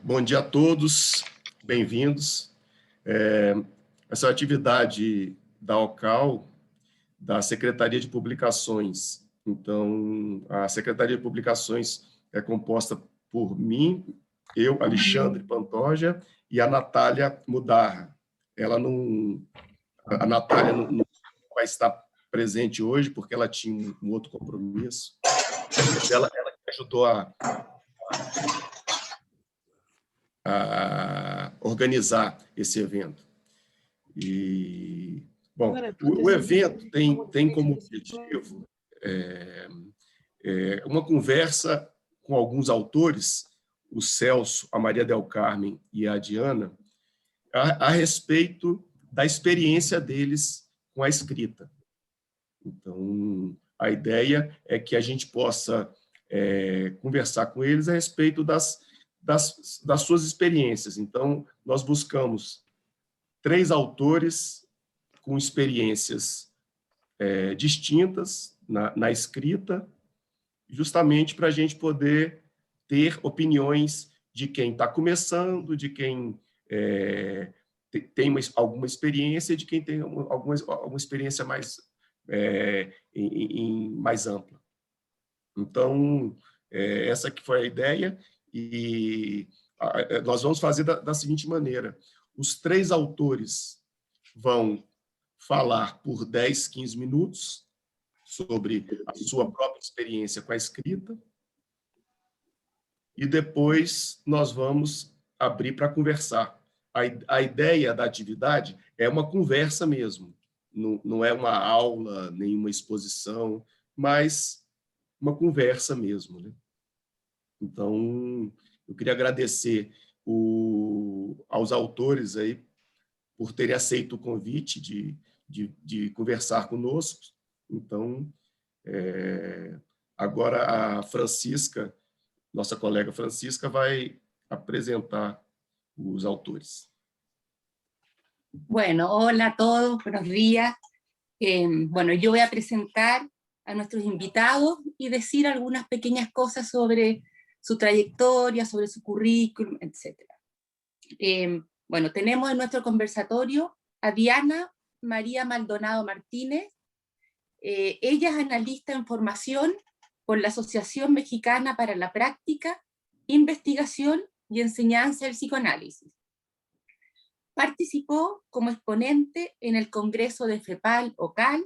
Bom dia a todos, bem-vindos. Essa atividade da OCAL, da Secretaria de Publicações. Então, a Secretaria de Publicações é composta por mim, eu, Alexandre Pantoja, e a Natália Mudarra. A Natália não vai estar presente hoje, porque ela tinha um outro compromisso. Ela ajudou a organizar esse evento. E, bom, o evento tem como objetivo uma conversa com alguns autores, o Celso, a Maria del Carmen e a Diana, a respeito da experiência deles com a escrita. Então, a ideia é que a gente possa conversar com eles a respeito das suas experiências. Então, nós buscamos 3 autores com experiências distintas na escrita, justamente para a gente poder ter opiniões de quem está começando, de quem tem alguma experiência, de quem tem alguma experiência mais, mais ampla. Então, essa que foi a ideia, e nós vamos fazer da seguinte maneira: os 3 autores vão falar por 10, 15 minutos sobre a sua própria experiência com a escrita, e depois nós vamos abrir para conversar. A ideia da atividade é uma conversa mesmo, não é uma aula, nenhuma exposição, mas uma conversa mesmo, né? Então, eu queria agradecer aos autores aí por terem aceito o convite de conversar conosco. Então, agora a Francisca, nossa colega Francisca, vai apresentar os autores. Bueno, hola a todos, buenos días. Bueno, yo voy a presentar a nuestros invitados y decir algunas pequeñas cosas sobre su trayectoria, sobre su currículum, etc. Bueno, tenemos en nuestro conversatorio a Diana María Maldonado Martínez. Ella es analista en formación por la Asociación Mexicana para la Práctica, Investigación y Enseñanza del Psicoanálisis. Participó como exponente en el Congreso de FEPAL-OCAL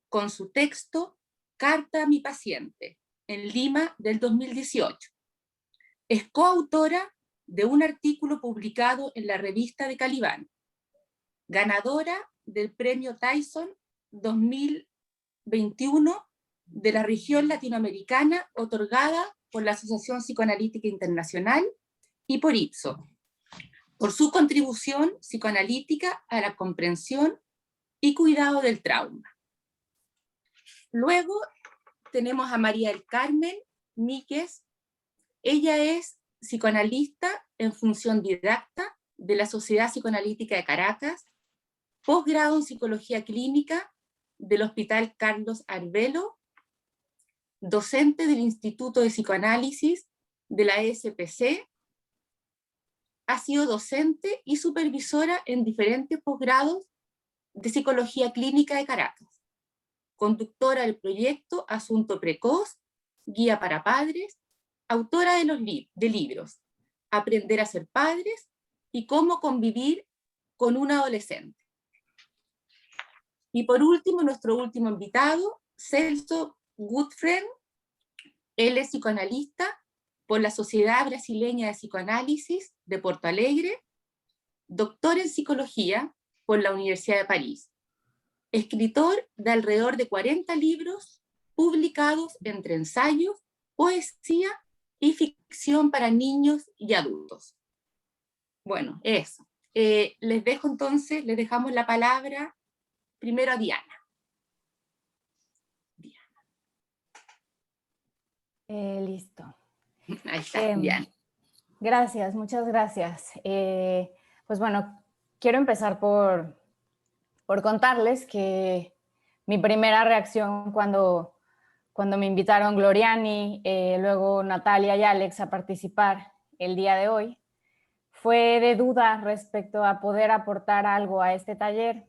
con su texto Carta a mi paciente, en Lima del 2018. Es coautora de un artículo publicado en la revista de Calibán, ganadora del Premio Tyson 2021 de la región latinoamericana, otorgada por la Asociación Psicoanalítica Internacional y por Ipsos, por su contribución psicoanalítica a la comprensión y cuidado del trauma. Luego tenemos a María del Carmen Míquez. Ella es psicoanalista en función didacta de la Sociedad Psicoanalítica de Caracas, posgrado en Psicología Clínica del Hospital Carlos Arbelo, docente del Instituto de Psicoanálisis de la ESPC. Ha sido docente y supervisora en diferentes posgrados de Psicología Clínica de Caracas, conductora del proyecto Asunto Precoz, Guía para Padres, autora de libros Aprender a ser padres y Cómo convivir con un adolescente. Y por último, nuestro último invitado, Celso Gutfried. Él es psicoanalista por la Sociedad Brasileña de Psicoanálisis de Porto Alegre, doctor en psicología por la Universidad de París, escritor de alrededor de 40 libros publicados entre ensayos, poesía y ficción para niños y adultos. Bueno, eso. Les dejamos la palabra primero a Diana. Listo. Ahí está, Diana. Gracias, muchas gracias. Pues bueno, quiero empezar por contarles que mi primera reacción cuando me invitaron Gloriani, luego Natalia y Alex a participar el día de hoy, fue de duda respecto a poder aportar algo a este taller.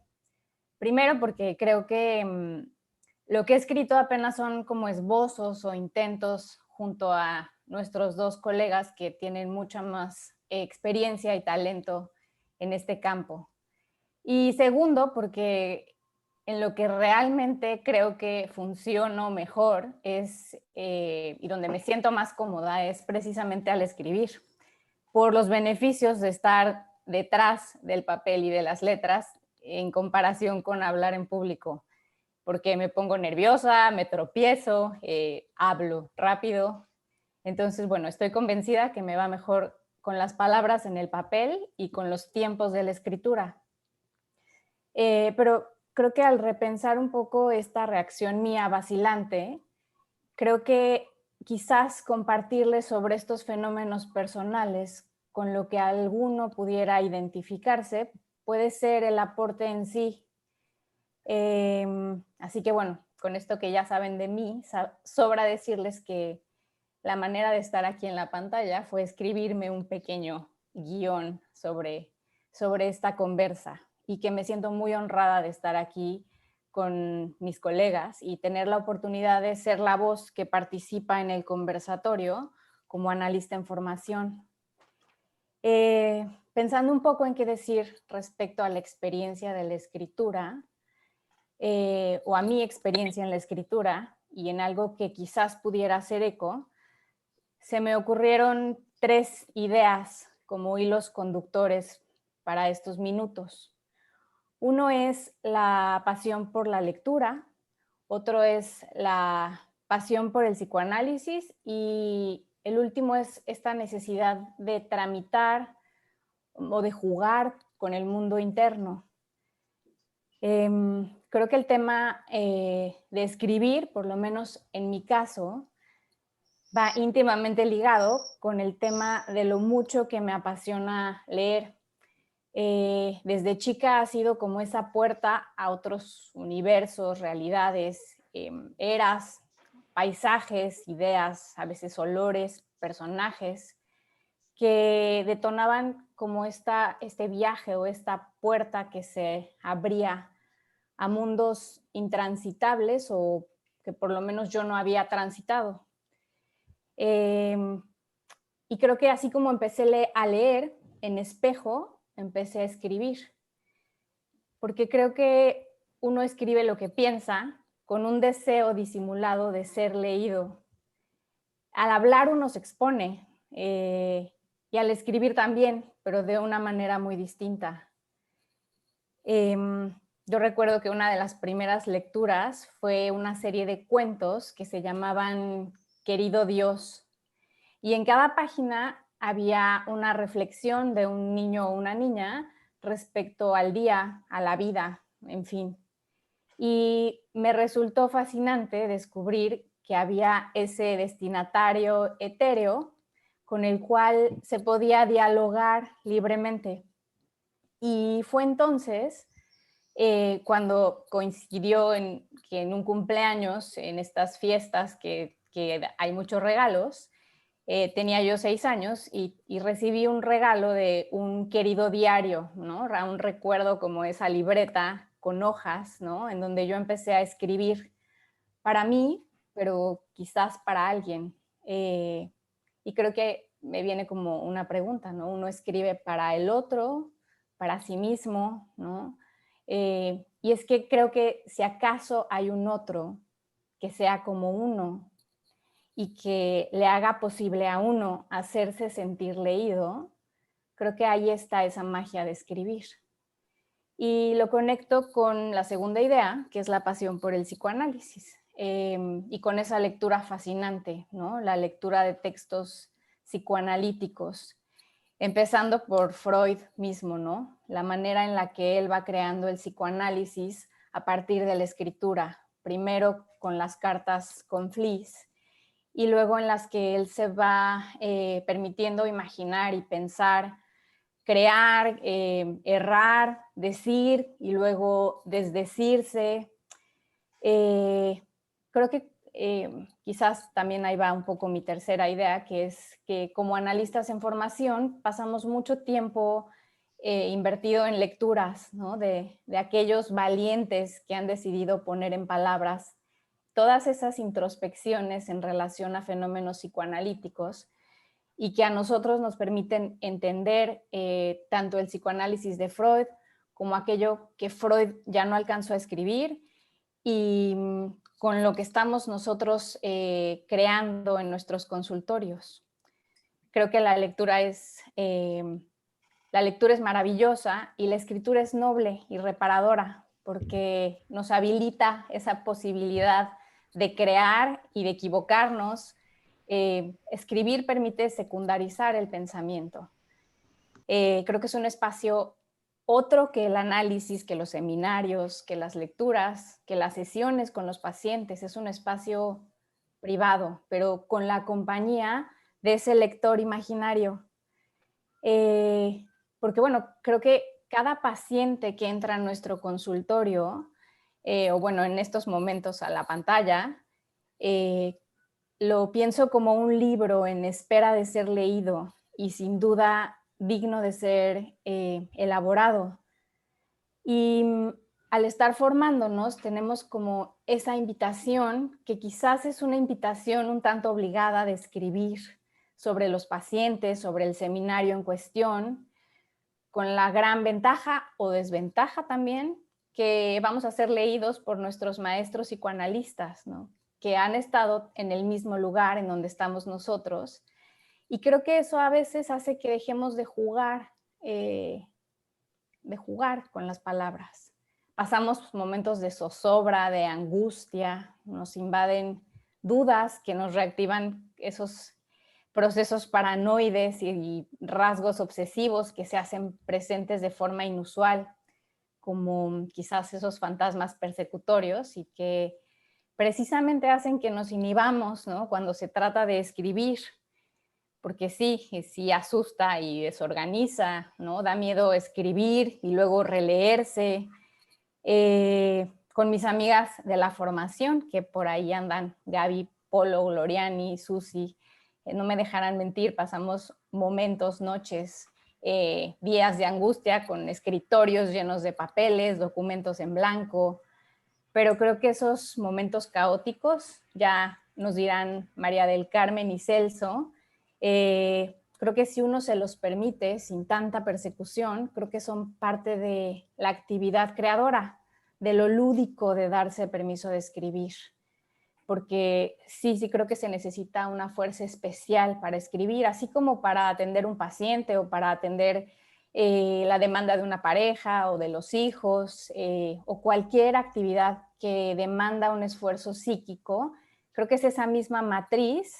Primero porque creo que lo que he escrito apenas son como esbozos o intentos junto a nuestros dos colegas que tienen mucha más experiencia y talento en este campo. Y segundo, porque en lo que realmente creo que funciono mejor y donde me siento más cómoda es precisamente al escribir, por los beneficios de estar detrás del papel y de las letras en comparación con hablar en público, porque me pongo nerviosa, me tropiezo, hablo rápido. Entonces, bueno, estoy convencida que me va mejor con las palabras en el papel y con los tiempos de la escritura. Pero creo que al repensar un poco esta reacción mía vacilante, creo que quizás compartirles sobre estos fenómenos personales con lo que alguno pudiera identificarse puede ser el aporte en sí. Así que bueno, con esto que ya saben de mí, sobra decirles que la manera de estar aquí en la pantalla fue escribirme un pequeño guión sobre esta conversa y que me siento muy honrada de estar aquí con mis colegas y tener la oportunidad de ser la voz que participa en el conversatorio como analista en formación. Pensando un poco en qué decir respecto a la experiencia de la escritura, o a mi experiencia en la escritura y en algo que quizás pudiera hacer eco, se me ocurrieron 3 ideas como hilos conductores para estos minutos. Uno es la pasión por la lectura, otro es la pasión por el psicoanálisis y el último es esta necesidad de tramitar o de jugar con el mundo interno. Creo que el tema de escribir, por lo menos en mi caso, va íntimamente ligado con el tema de lo mucho que me apasiona leer. Desde chica ha sido como esa puerta a otros universos, realidades, eras, paisajes, ideas, a veces olores, personajes, que detonaban como este viaje o esta puerta que se abría a mundos intransitables o que por lo menos yo no había transitado. Y creo que así como empecé a leer en espejo, empecé a escribir. Porque creo que uno escribe lo que piensa con un deseo disimulado de ser leído. Al hablar uno se expone y al escribir también, pero de una manera muy distinta. Yo recuerdo que una de las primeras lecturas fue una serie de cuentos que se llamaban Querido Dios. Y en cada página había una reflexión de un niño o una niña respecto al día, a la vida, en fin. Y me resultó fascinante descubrir que había ese destinatario etéreo con el cual se podía dialogar libremente. Y fue entonces cuando coincidió que en un cumpleaños, en estas fiestas que hay muchos regalos, tenía yo 6 años y recibí un regalo de un querido diario, ¿no? Un recuerdo como esa libreta con hojas, ¿no? En donde yo empecé a escribir para mí, pero quizás para alguien. Y creo que me viene como una pregunta, ¿no? Uno escribe para el otro, para sí mismo, ¿no? Y es que creo que si acaso hay un otro que sea como uno y que le haga posible a uno hacerse sentir leído, creo que ahí está esa magia de escribir. Y lo conecto con la segunda idea, que es la pasión por el psicoanálisis, y con esa lectura fascinante, ¿no? La lectura de textos psicoanalíticos, empezando por Freud mismo, ¿no? La manera en la que él va creando el psicoanálisis a partir de la escritura, primero con las cartas con Fliess, y luego en las que él se va permitiendo imaginar y pensar, crear, errar, decir y luego desdecirse. Creo que quizás también ahí va un poco mi tercera idea, que es que como analistas en formación pasamos mucho tiempo invertido en lecturas, ¿no? de aquellos valientes que han decidido poner en palabras todas esas introspecciones en relación a fenómenos psicoanalíticos y que a nosotros nos permiten entender tanto el psicoanálisis de Freud como aquello que Freud ya no alcanzó a escribir y con lo que estamos nosotros creando en nuestros consultorios. Creo que la lectura es maravillosa y la escritura es noble y reparadora porque nos habilita esa posibilidad de crear y de equivocarnos. Escribir permite secundarizar el pensamiento. Creo que es un espacio otro que el análisis, que los seminarios, que las lecturas, que las sesiones con los pacientes. Es un espacio privado, pero con la compañía de ese lector imaginario. Porque bueno, creo que cada paciente que entra a nuestro consultorio, o bueno, en estos momentos a la pantalla, lo pienso como un libro en espera de ser leído y sin duda digno de ser elaborado. Y al estar formándonos tenemos como esa invitación, que quizás es una invitación un tanto obligada de escribir sobre los pacientes, sobre el seminario en cuestión, con la gran ventaja o desventaja también que vamos a ser leídos por nuestros maestros psicoanalistas, ¿no? Que han estado en el mismo lugar en donde estamos nosotros. Y creo que eso a veces hace que dejemos de jugar con las palabras. Pasamos momentos de zozobra, de angustia, nos invaden dudas que nos reactivan esos procesos paranoides y rasgos obsesivos que se hacen presentes de forma inusual, como quizás esos fantasmas persecutorios y que precisamente hacen que nos inhibamos, ¿no? Cuando se trata de escribir, porque sí asusta y desorganiza, ¿no? Da miedo escribir y luego releerse. Con mis amigas de la formación, que por ahí andan, Gaby, Polo, Gloriani, Susi, no me dejarán mentir, pasamos momentos, noches, días de angustia con escritorios llenos de papeles, documentos en blanco, pero creo que esos momentos caóticos, ya nos dirán María del Carmen y Celso, creo que si uno se los permite sin tanta persecución, creo que son parte de la actividad creadora, de lo lúdico de darse permiso de escribir. Porque sí creo que se necesita una fuerza especial para escribir, así como para atender un paciente o para atender la demanda de una pareja o de los hijos o cualquier actividad que demanda un esfuerzo psíquico. Creo que es esa misma matriz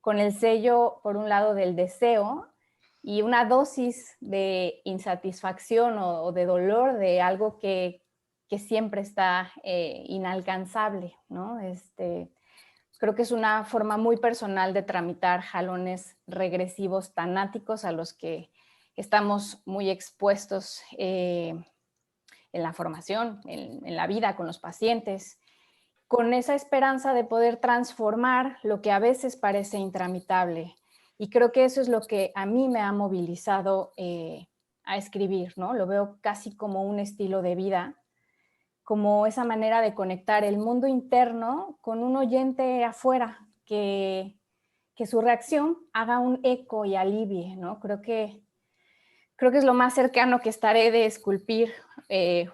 con el sello, por un lado, del deseo y una dosis de insatisfacción o de dolor de algo que siempre está inalcanzable, ¿no? Creo que es una forma muy personal de tramitar jalones regresivos tanáticos a los que estamos muy expuestos en la formación, en la vida con los pacientes, con esa esperanza de poder transformar lo que a veces parece intramitable. Y creo que eso es lo que a mí me ha movilizado a escribir, ¿no? Lo veo casi como un estilo de vida, como esa manera de conectar el mundo interno con un oyente afuera, que su reacción haga un eco y alivie, ¿no? Creo que es lo más cercano que estaré de esculpir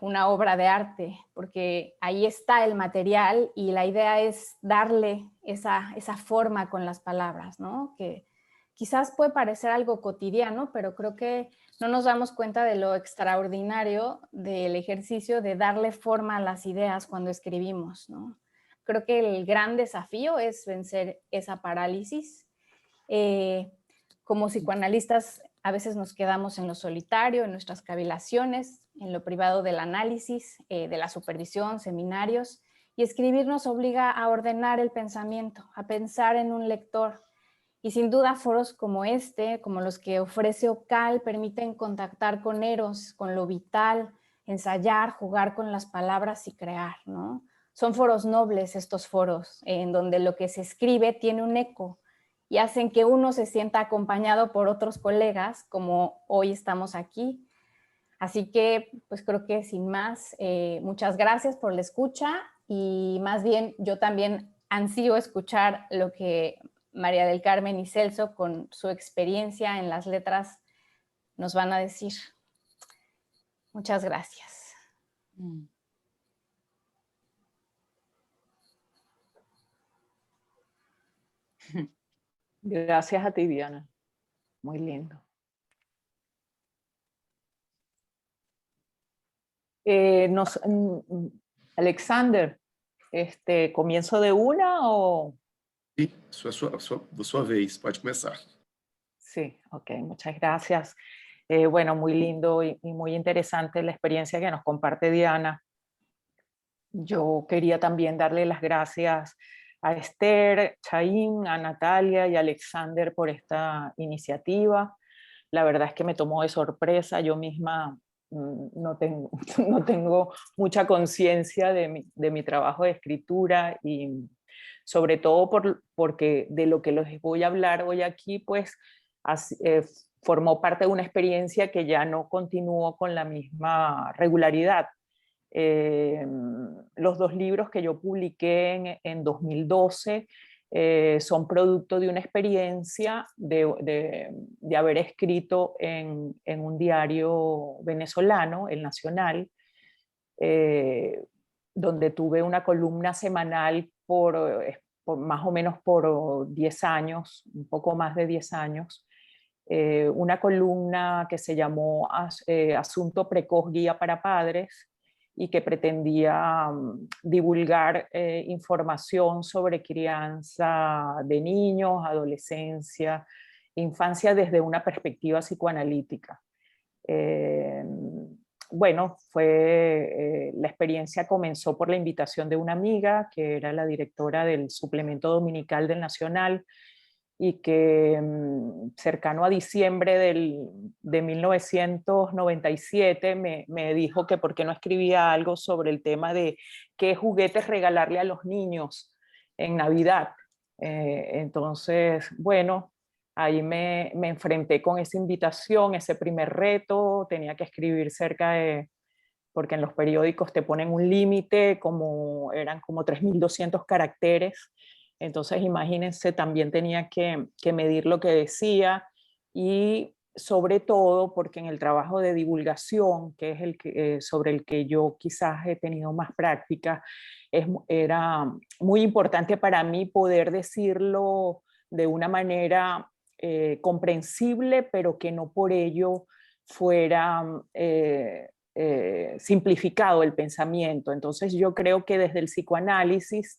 una obra de arte, porque ahí está el material y la idea es darle esa forma con las palabras, ¿no? Que quizás puede parecer algo cotidiano, pero creo que no nos damos cuenta de lo extraordinario del ejercicio de darle forma a las ideas cuando escribimos, ¿no? Creo que el gran desafío es vencer esa parálisis. Como psicoanalistas a veces nos quedamos en lo solitario, en nuestras cavilaciones, en lo privado del análisis, de la supervisión, seminarios, y escribir nos obliga a ordenar el pensamiento, a pensar en un lector. Y sin duda foros como este, como los que ofrece OCAL, permiten contactar con Eros, con lo vital, ensayar, jugar con las palabras y crear, ¿no? son foros nobles estos foros, en donde lo que se escribe tiene un eco y hacen que uno se sienta acompañado por otros colegas, como hoy estamos aquí. Así que, pues creo que sin más, muchas gracias por la escucha y más bien yo también ansío escuchar lo que María del Carmen y Celso, con su experiencia en las letras, nos van a decir. Muchas gracias. Gracias a ti, Diana. Muy lindo. Alexander, ¿comienzo de una o...? Sí, sua vez, pode começar. Sí, ok, muchas gracias. Bueno, muy lindo y muy interesante la experiencia que nos comparte Diana. Yo quería también darle las gracias a Esther, Chaim, a Natalia y a Alexander por esta iniciativa. La verdad es que me tomó de sorpresa. Yo misma no tengo mucha conciencia de mi trabajo de escritura y sobre todo porque de lo que les voy a hablar hoy aquí, pues formó parte de una experiencia que ya no continuó con la misma regularidad. Los dos libros que yo publiqué en 2012 son producto de una experiencia de haber escrito en un diario venezolano, El Nacional, donde tuve una columna semanal por más o menos por 10 años, un poco más de 10 años, una columna que se llamó Asunto Precoz Guía para Padres, y que pretendía divulgar información sobre crianza de niños, adolescencia, infancia desde una perspectiva psicoanalítica. Bueno, la experiencia comenzó por la invitación de una amiga que era la directora del suplemento dominical del Nacional, y que cercano a diciembre de 1997 me dijo que por qué no escribía algo sobre el tema de qué juguetes regalarle a los niños en Navidad. Entonces, bueno, ahí me enfrenté con esa invitación, ese primer reto. Tenía que escribir porque en los periódicos te ponen un límite, eran como 3.200 caracteres. Entonces, imagínense, también tenía que medir lo que decía, y sobre todo porque en el trabajo de divulgación, que es sobre el que yo quizás he tenido más práctica, era muy importante para mí poder decirlo de una manera comprensible, pero que no por ello fuera simplificado el pensamiento. Entonces yo creo que desde el psicoanálisis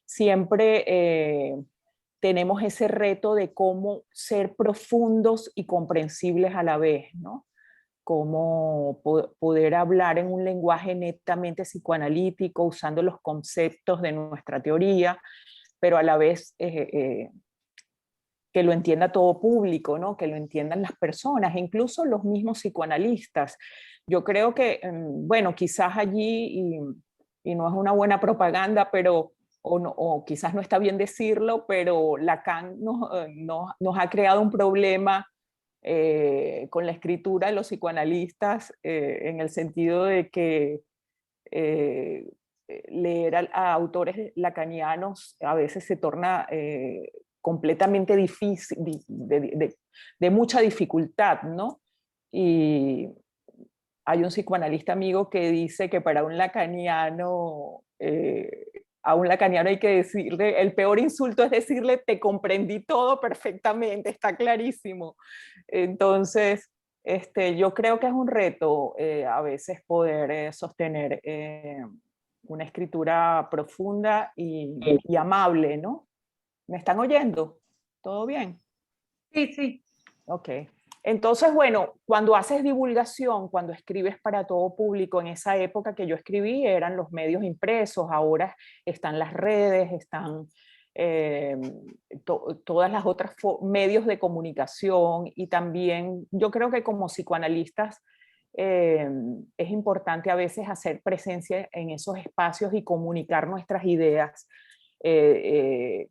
siempre tenemos ese reto de cómo ser profundos y comprensibles a la vez, ¿no? Cómo poder hablar en un lenguaje netamente psicoanalítico, usando los conceptos de nuestra teoría, pero a la vez que lo entienda todo público, ¿no? Que lo entiendan las personas, incluso los mismos psicoanalistas. Yo creo que, bueno, quizás allí, y no es una buena propaganda, pero o quizás no está bien decirlo, pero Lacan nos ha creado un problema con la escritura de los psicoanalistas, en el sentido de que leer a autores lacanianos a veces se torna completamente difícil, de mucha dificultad, ¿no? Y hay un psicoanalista amigo que dice que para un lacaniano, a un lacaniano hay que decirle, el peor insulto es decirle, te comprendí todo perfectamente, está clarísimo. Entonces, yo creo que es un reto a veces poder sostener una escritura profunda y amable, ¿no? ¿Me están oyendo? ¿Todo bien? Sí, sí. Ok. Entonces, bueno, cuando haces divulgación, cuando escribes para todo público, en esa época que yo escribí eran los medios impresos, ahora están las redes, están todas las otras medios de comunicación, y también yo creo que como psicoanalistas es importante a veces hacer presencia en esos espacios y comunicar nuestras ideas de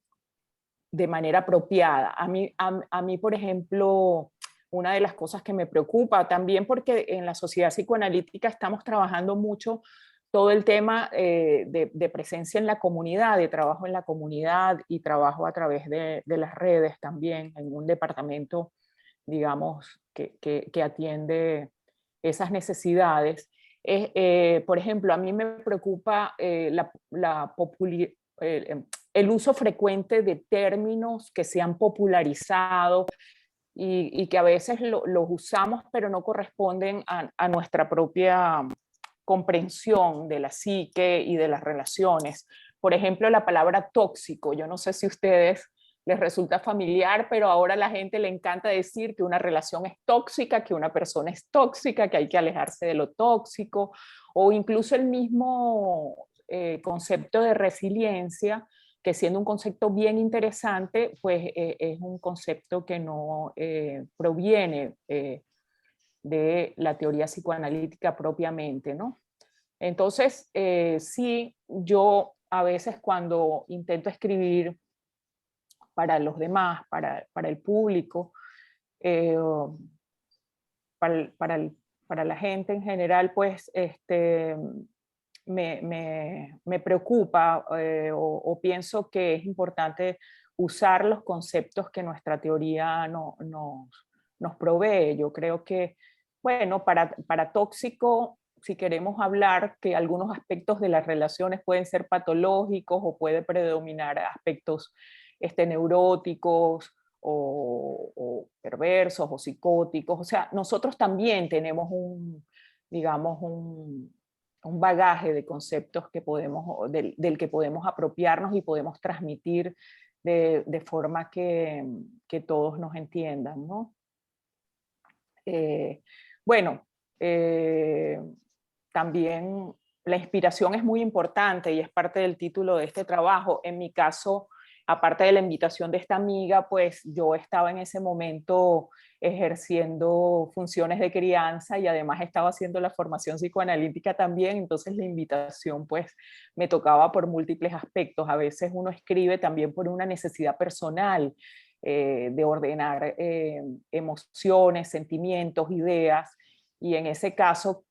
manera apropiada. A mí, por ejemplo, una de las cosas que me preocupa también, porque en la sociedad psicoanalítica estamos trabajando mucho todo el tema de presencia en la comunidad, de trabajo en la comunidad y trabajo a través de las redes también, en un departamento, digamos, que atiende esas necesidades. Por ejemplo, a mí me preocupa el uso frecuente de términos que se han popularizado y que a veces los usamos pero no corresponden a nuestra propia comprensión de la psique y de las relaciones. Por ejemplo, la palabra tóxico. Yo no sé si a ustedes les resulta familiar, pero ahora a la gente le encanta decir que una relación es tóxica, que una persona es tóxica, que hay que alejarse de lo tóxico, o incluso el mismo concepto de resiliencia, que siendo un concepto bien interesante, pues es un concepto que no proviene de la teoría psicoanalítica propiamente, ¿no? Entonces, sí, yo a veces cuando intento escribir para los demás, para el público, eh, para la gente en general, pues me preocupa o pienso que es importante usar los conceptos que nuestra teoría nos provee. Yo creo que, bueno, para tóxico, si queremos hablar que algunos aspectos de las relaciones pueden ser patológicos o puede predominar aspectos neuróticos o perversos o psicóticos. O sea, nosotros también tenemos digamos, un bagaje de conceptos que del que podemos apropiarnos y podemos transmitir de forma que todos nos entiendan, ¿no? Bueno, también la inspiración es muy importante y es parte del título de este trabajo. En mi caso, aparte de la invitación de esta amiga, pues yo estaba en ese momento ejerciendo funciones de crianza y además estaba haciendo la formación psicoanalítica también, entonces la invitación pues me tocaba por múltiples aspectos. A veces uno escribe también por una necesidad personal de ordenar emociones, sentimientos, ideas, y en ese caso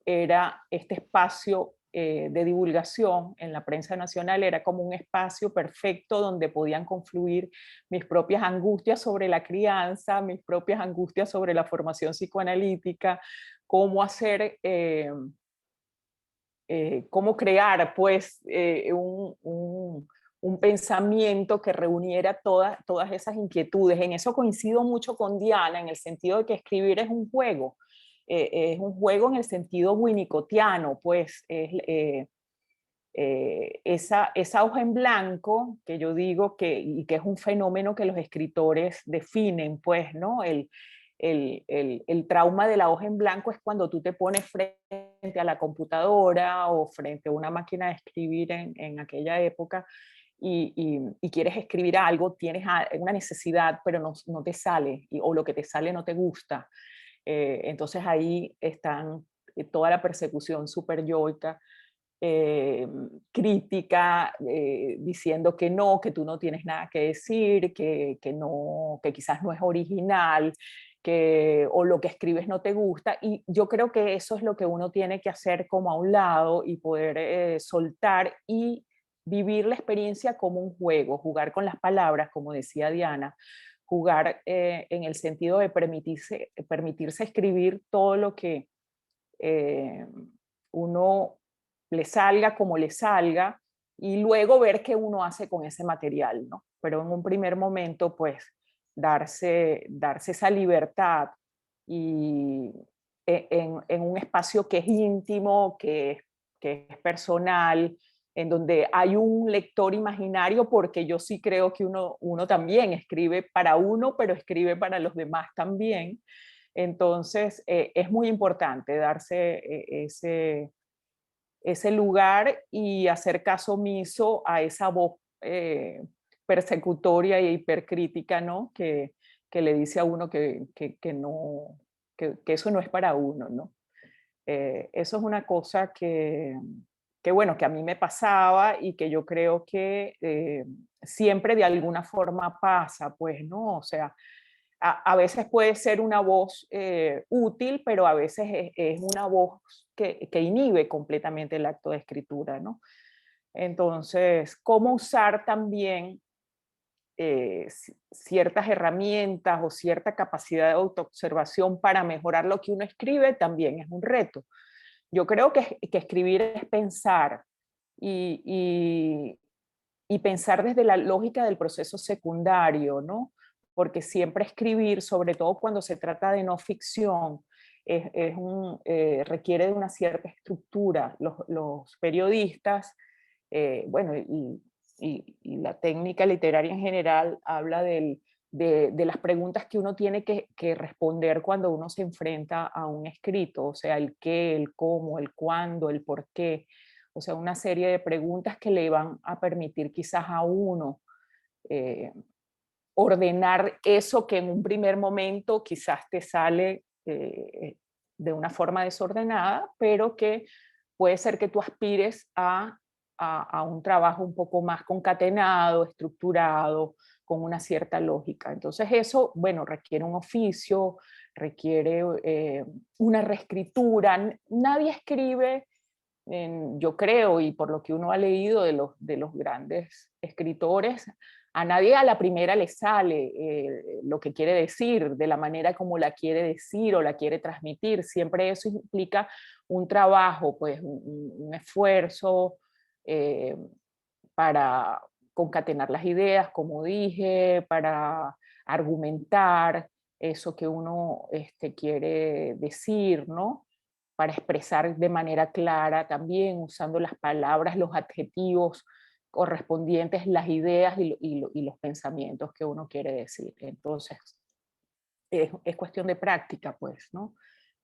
era este espacio de divulgación en la prensa nacional, era como un espacio perfecto donde podían confluir mis propias angustias sobre la crianza, mis propias angustias sobre la formación psicoanalítica, cómo hacer, cómo crear pues un pensamiento que reuniera todas esas inquietudes. En eso coincido mucho con Diana, en el sentido de que escribir es un juego en el sentido winnicottiano, pues esa hoja en blanco que yo digo y que es un fenómeno que los escritores definen, pues, ¿no? El trauma de la hoja en blanco es cuando tú te pones frente a la computadora o frente a una máquina de escribir en aquella época y quieres escribir algo, tienes una necesidad, pero no te sale, o lo que te sale no te gusta. Entonces ahí están toda la persecución superyoica, crítica, diciendo que no, que tú no tienes nada que decir, no, que quizás no es original, o lo que escribes no te gusta. Y yo creo que eso es lo que uno tiene que hacer como a un lado y poder soltar y vivir la experiencia como un juego, jugar con las palabras, como decía Diana, jugar en el sentido de permitirse escribir todo lo que uno le salga como le salga y luego ver qué uno hace con ese material, ¿no? Pero en un primer momento, pues, darse esa libertad y en un espacio que es íntimo, que es personal, en donde hay un lector imaginario, porque yo sí creo que uno también escribe para uno, pero escribe para los demás también. Entonces, es muy importante darse ese lugar y hacer caso omiso a esa voz persecutoria e hipercrítica, ¿no? Que le dice a uno que no, que eso no es para uno, ¿no? Eso es una cosa bueno, que a mí me pasaba y que yo creo que siempre de alguna forma pasa, pues, ¿no? O sea, a veces puede ser una voz útil, pero a veces es una voz que inhibe completamente el acto de escritura, ¿no? Entonces, ¿cómo usar también ciertas herramientas o cierta capacidad de autoobservación para mejorar lo que uno escribe? También es un reto. Yo creo que escribir es pensar y, y pensar desde la lógica del proceso secundario, ¿no? Porque siempre escribir, sobre todo cuando se trata de no ficción, requiere de una cierta estructura. Los periodistas, bueno, y la técnica literaria en general habla de las preguntas que uno tiene que responder cuando uno se enfrenta a un escrito, o sea, el qué, el cómo, el cuándo, el por qué. O sea, una serie de preguntas que le van a permitir quizás a uno eh, ordenar eso que en un primer momento quizás te sale de una forma desordenada, pero que puede ser que tú aspires a un trabajo un poco más concatenado, estructurado, con una cierta lógica. Entonces eso, bueno, requiere un oficio, requiere una reescritura. Nadie escribe, yo creo, y por lo que uno ha leído de los grandes escritores, a nadie a la primera le sale lo que quiere decir, de la manera como la quiere decir o la quiere transmitir. Siempre eso implica un trabajo, pues un esfuerzo eh, para concatenar las ideas, como dije, para argumentar eso que uno quiere decir, ¿no? Para expresar de manera clara también, usando las palabras, los adjetivos correspondientes, las ideas y los pensamientos que uno quiere decir. Entonces, es cuestión de práctica, pues, ¿no?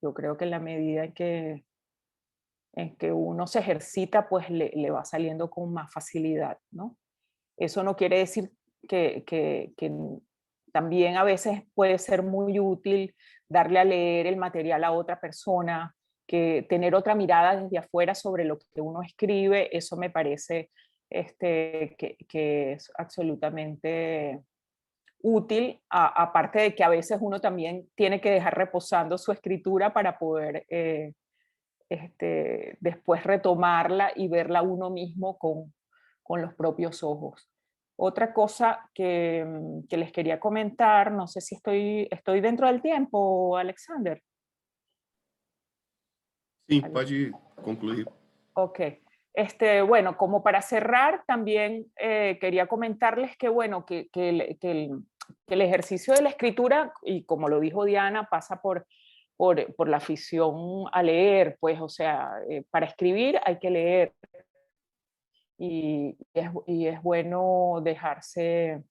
Yo creo que en la medida en que uno se ejercita, pues le va saliendo con más facilidad, ¿no? Eso no quiere decir que también a veces puede ser muy útil darle a leer el material a otra persona, que tener otra mirada desde afuera sobre lo que uno escribe. Eso me parece que es absolutamente útil, aparte de que a veces uno también tiene que dejar reposando su escritura para poder después retomarla y verla uno mismo con los propios ojos. Otra cosa que les quería comentar, no sé si estoy dentro del tiempo, Alexander. Sim, pode concluir. Ok. Bueno, como para cerrar, también quería comentarles que, bueno, que el ejercicio de la escritura, y como lo dijo Diana, pasa por la afición a leer, pues, o sea, para escribir hay que leer. Y es bueno dejarse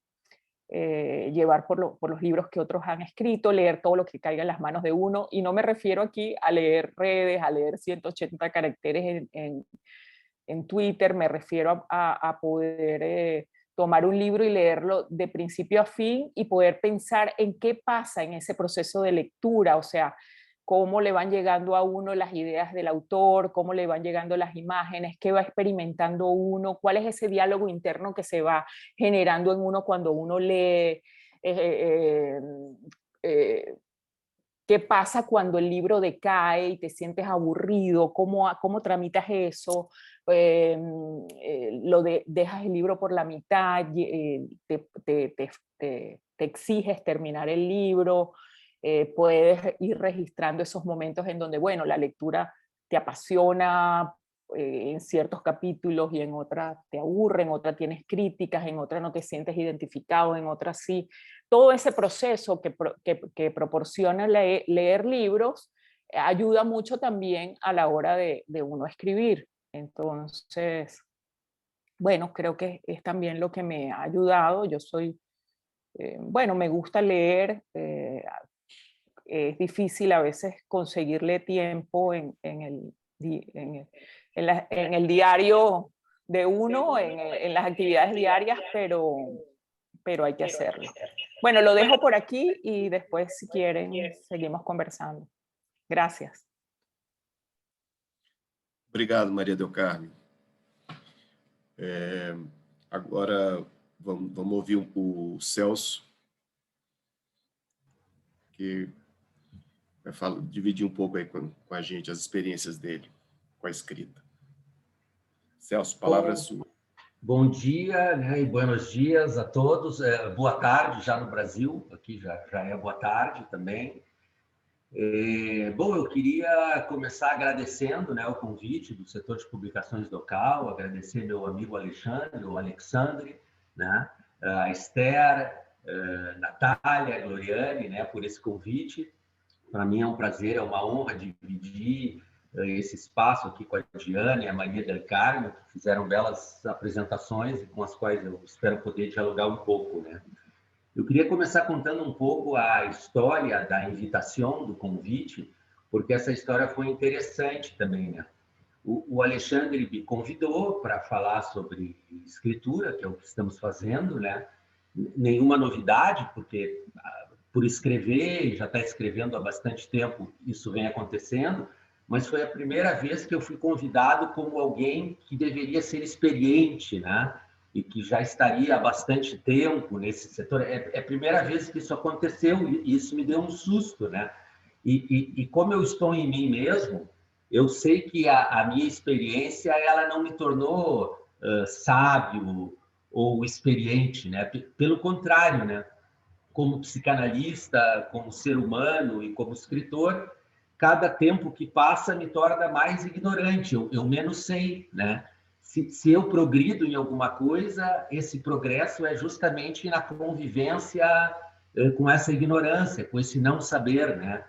llevar por los libros que otros han escrito, leer todo lo que caiga en las manos de uno, y no me refiero aquí a leer redes, a leer 180 caracteres en Twitter, me refiero a poder tomar un libro y leerlo de principio a fin y poder pensar en qué pasa en ese proceso de lectura, o sea, cómo le van llegando a uno las ideas del autor, cómo le van llegando las imágenes, qué va experimentando uno, cuál es ese diálogo interno que se va generando en uno cuando uno lee. ¿Qué pasa cuando el libro decae y te sientes aburrido? ¿Cómo tramitas eso? Dejas el libro por la mitad, te exiges terminar el libro, puedes ir registrando esos momentos en donde, bueno, la lectura te apasiona en ciertos capítulos y en otras te aburre, en otras tienes críticas, en otras no te sientes identificado, en otras sí. Todo ese proceso que proporciona leer libros ayuda mucho también a la hora de uno escribir. Entonces, bueno, creo que es también lo que me ha ayudado. Yo soy, bueno, me gusta leer. Es difícil a veces conseguirle tiempo en el diario de uno, en las actividades diarias, pero pero hay que hacerlo. Bueno, lo dejo por aquí y después, si quieren, seguimos conversando. Gracias. Obrigado, Maria del Carmen. Agora vamos ouvir o Celso, que vai dividir pouco aí com a gente as experiências dele com a escrita. Celso, a palavra é sua. Bom dia, né, e buenos dias a todos. Boa tarde já no Brasil, aqui já é boa tarde também. Bom, eu queria começar agradecendo, né, o convite do setor de publicações local, agradecer meu amigo Alexandre, o Alexandre, né, a Esther, Natália, Gloriane, né, por esse convite. Para mim é um prazer, é uma honra dividir esse espaço aqui com a Diana e a Maria del Carmen, que fizeram belas apresentações e com as quais eu espero poder dialogar um pouco, né? Eu queria começar contando um pouco a história da invitação, do convite, porque essa história foi interessante também, né? O Alexandre me convidou para falar sobre escritura, que é o que estamos fazendo, né? Nenhuma novidade, porque por escrever, já está escrevendo há bastante tempo, isso vem acontecendo, mas foi a primeira vez que eu fui convidado como alguém que deveria ser experiente, né? E que já estaria há bastante tempo nesse setor. É a primeira vez que isso aconteceu e isso me deu um susto, né? E como eu estou em mim mesmo, eu sei que a minha experiência ela não me tornou sábio ou experiente, né? Pelo contrário, né? Como psicanalista, como ser humano e como escritor, cada tempo que passa me torna mais ignorante, eu menos sei, né? Se eu progrido em alguma coisa, esse progresso é justamente na convivência com essa ignorância, com esse não saber, né?